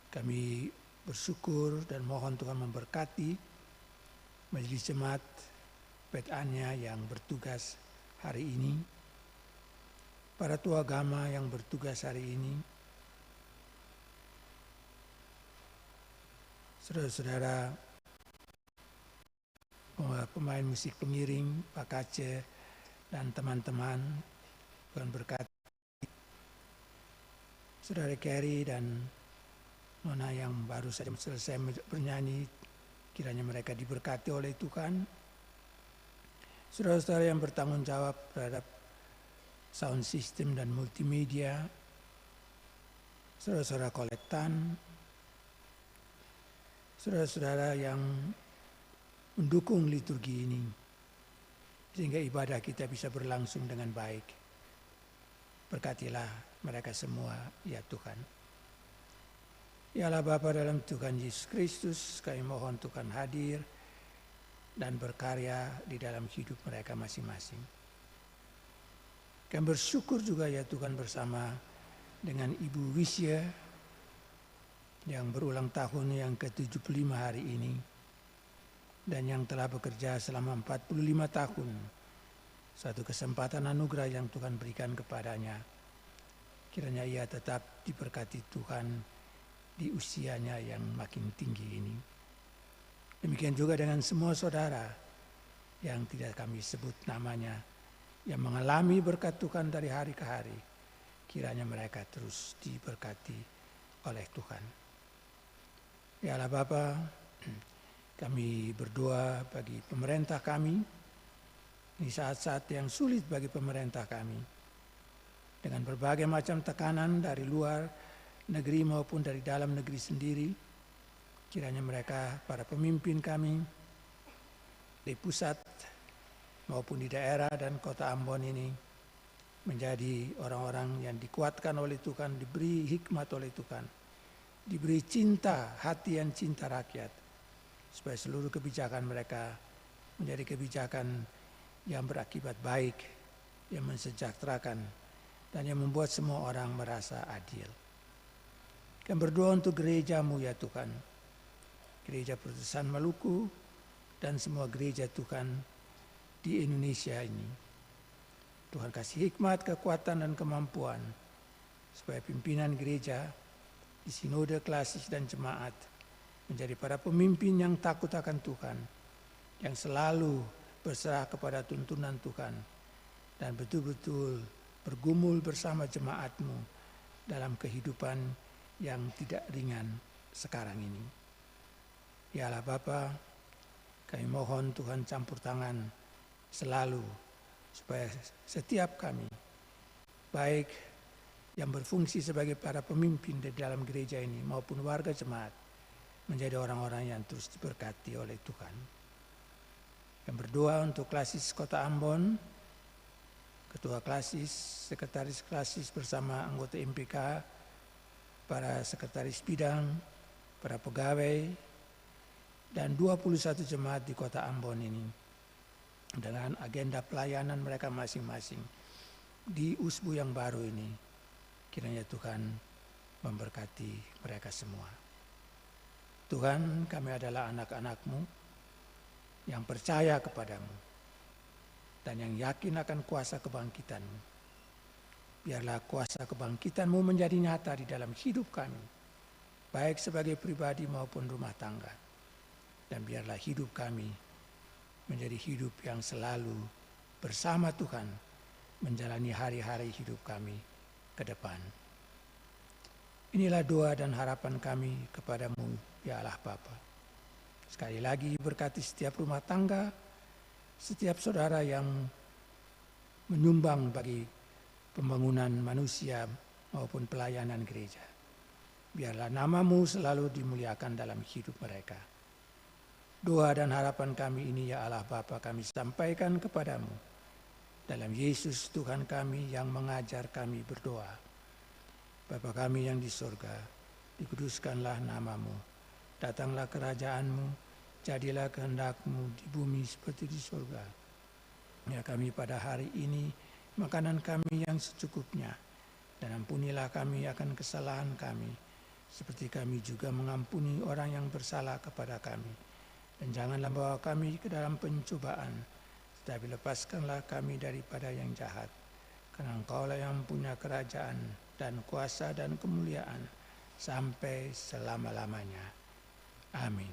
kami bersyukur dan mohon Tuhan memberkati majelis jemaat Bethania yang bertugas hari ini, para tua agama yang bertugas hari ini, saudara-saudara pemain musik pengiring, Pak Kace, dan teman-teman, Tuhan berkati. Saudara Kerry dan Nona yang baru saja selesai bernyanyi, kiranya mereka diberkati oleh Tuhan. Saudara-saudara yang bertanggung jawab terhadap sound system dan multimedia, saudara-saudara kolektan, saudara-saudara yang mendukung liturgi ini, sehingga ibadah kita bisa berlangsung dengan baik. Berkatilah mereka semua, ya Tuhan. Ya Allah Bapa dalam Tuhan Yesus Kristus, kami mohon Tuhan hadir dan berkarya di dalam hidup mereka masing-masing. Kami bersyukur juga ya Tuhan bersama dengan Ibu Wisya yang berulang tahun yang ke-75 hari ini, dan yang telah bekerja selama 45 tahun, satu kesempatan anugerah yang Tuhan berikan kepadanya. Kiranya ia tetap diberkati Tuhan di usianya yang makin tinggi ini. Demikian juga dengan semua saudara yang tidak kami sebut namanya, yang mengalami berkat Tuhan dari hari ke hari. Kiranya mereka terus diberkati oleh Tuhan. Ya Allah Bapa, kami berdoa bagi pemerintah kami, di saat-saat yang sulit bagi pemerintah kami, dengan berbagai macam tekanan dari luar negeri maupun dari dalam negeri sendiri. Kiranya mereka, para pemimpin kami, di pusat maupun di daerah dan kota Ambon ini, menjadi orang-orang yang dikuatkan oleh Tuhan, diberi hikmat oleh Tuhan, diberi cinta, hati yang cinta rakyat, supaya seluruh kebijakan mereka menjadi kebijakan yang berakibat baik, yang mensejahterakan, dan yang membuat semua orang merasa adil. Kami berdoa untuk gereja-Mu ya Tuhan, Gereja Protestan Maluku dan semua gereja Tuhan di Indonesia ini. Tuhan kasih hikmat, kekuatan, dan kemampuan supaya pimpinan gereja di sinode klasis dan jemaat menjadi para pemimpin yang takut akan Tuhan, yang selalu berserah kepada tuntunan Tuhan dan betul-betul bergumul bersama jemaat-Mu dalam kehidupan yang tidak ringan sekarang ini. Ya Allah Bapa, kami mohon Tuhan campur tangan selalu supaya setiap kami, baik yang berfungsi sebagai para pemimpin di dalam gereja ini maupun warga jemaat, menjadi orang-orang yang terus diberkati oleh Tuhan. Yang berdoa untuk klasis Kota Ambon, Ketua Klasis, Sekretaris Klasis bersama anggota MPK, para Sekretaris Bidang, para pegawai, dan 21 jemaat di Kota Ambon ini dengan agenda pelayanan mereka masing-masing di usbu yang baru ini. Kiranya Tuhan memberkati mereka semua. Tuhan, kami adalah anak-anak-Mu yang percaya kepadamu dan yang yakin akan kuasa kebangkitan-Mu. Biarlah kuasa kebangkitan-Mu menjadi nyata di dalam hidup kami, baik sebagai pribadi maupun rumah tangga. Dan biarlah hidup kami menjadi hidup yang selalu bersama Tuhan, menjalani hari-hari hidup kami ke depan. Inilah doa dan harapan kami kepadamu, ya Allah Bapa. Sekali lagi berkati setiap rumah tangga, setiap saudara yang menyumbang bagi pembangunan manusia maupun pelayanan gereja. Biarlah nama-Mu selalu dimuliakan dalam hidup mereka. Doa dan harapan kami ini ya Allah Bapa kami sampaikan kepadamu dalam Yesus Tuhan kami yang mengajar kami berdoa. Bapa kami yang di surga, dikuduskanlah nama-Mu, datanglah kerajaan-Mu, jadilah kehendak-Mu di bumi seperti di surga. Ya kami pada hari ini makanan kami yang secukupnya, dan ampunilah kami akan kesalahan kami, seperti kami juga mengampuni orang yang bersalah kepada kami. Dan janganlah bawa kami ke dalam pencobaan, tetapi lepaskanlah kami daripada yang jahat. Karena Engkaulah yang punya kerajaan dan kuasa dan kemuliaan sampai selama-lamanya. Amin.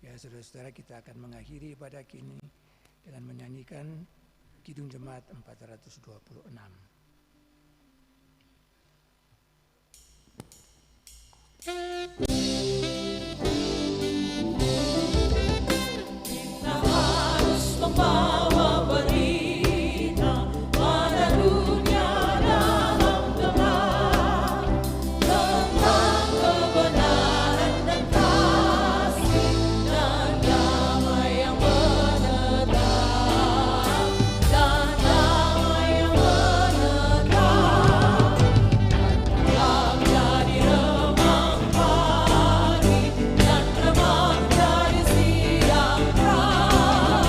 Ya saudara-saudara, kita akan mengakhiri ibadah kini dengan menyanyikan Kidung Jemaat 426. Kita harus membawa berita pada dunia dalam gelap tentang kebenaran dan kasih dan damai yang menetap, dan damai yang menetap. Gelap jadi remang pagi dan remang jadi siang terang.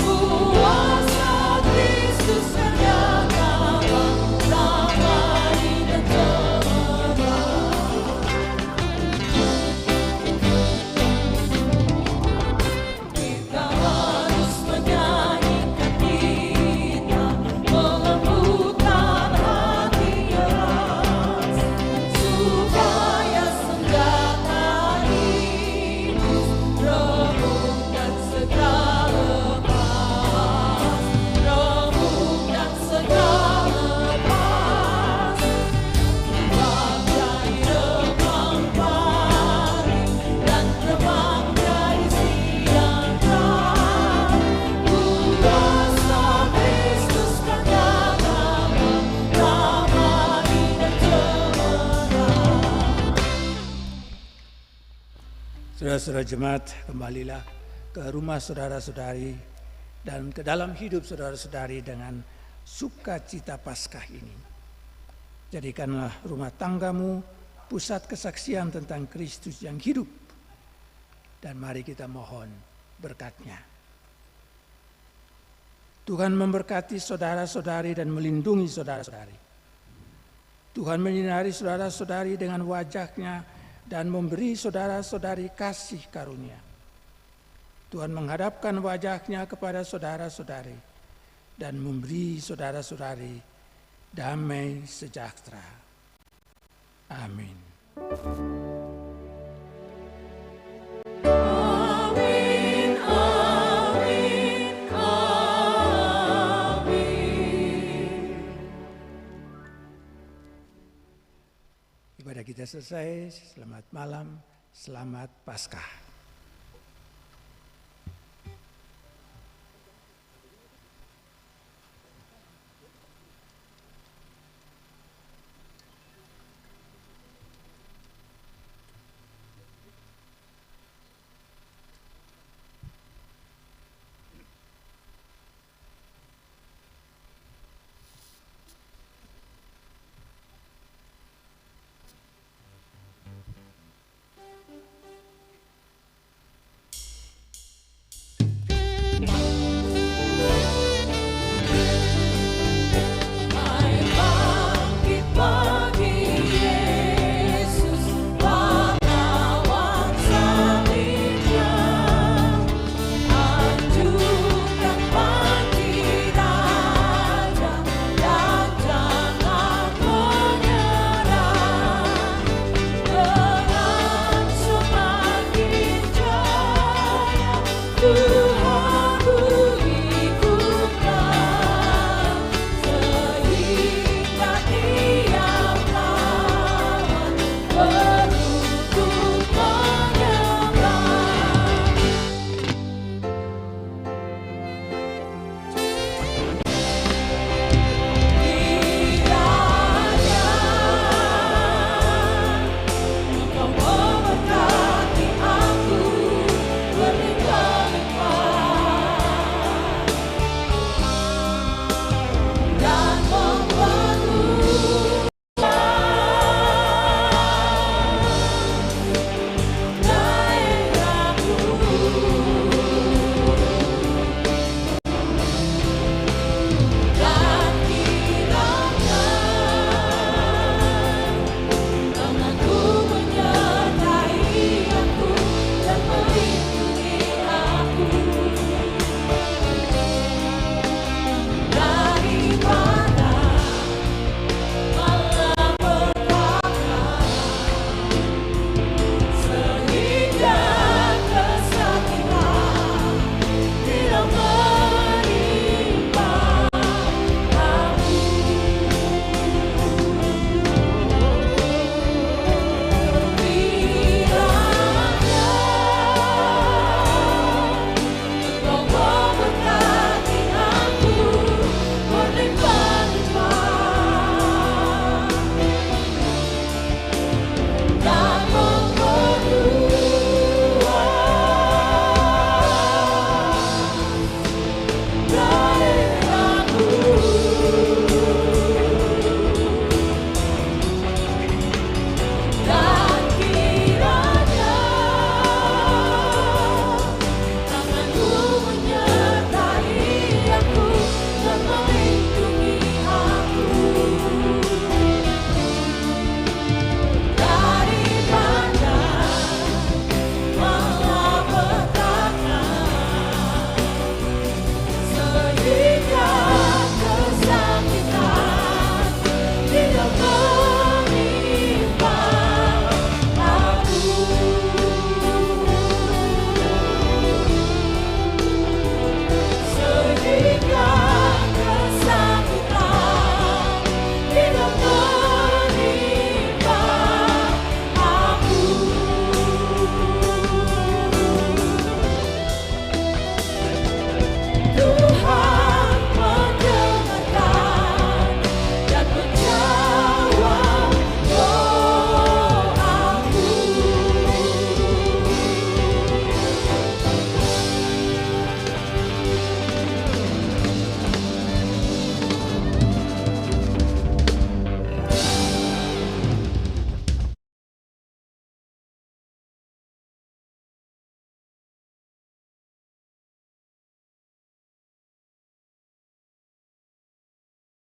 Kuasa Kristus ternyata damai dan cemerlang. Kita harus menyanyikan kita, melembutkan hati keras, supaya senjata iblis remuk dan segera lepas, remuk dan segera lepas. Gelap jadi remang pagi dan remang jadi siang terang. Kuasa Kristus ternyata damai dan cemerlang. Saudara-saudara jemaat, kembalilah ke rumah saudara-saudari dan ke dalam hidup saudara-saudari dengan sukacita Paskah ini. Jadikanlah rumah tanggamu pusat kesaksian tentang Kristus yang hidup, dan mari kita mohon berkat-Nya. Tuhan memberkati saudara-saudari dan melindungi saudara-saudari. Tuhan menyinari saudara-saudari dengan wajah-Nya dan memberi saudara-saudari kasih karunia. Tuhan menghadapkan wajah-Nya kepada saudara-saudari dan memberi saudara-saudari damai sejahtera. Amin. Amin, amin, amin. Ibadah kita selesai. Selamat malam, selamat Paskah.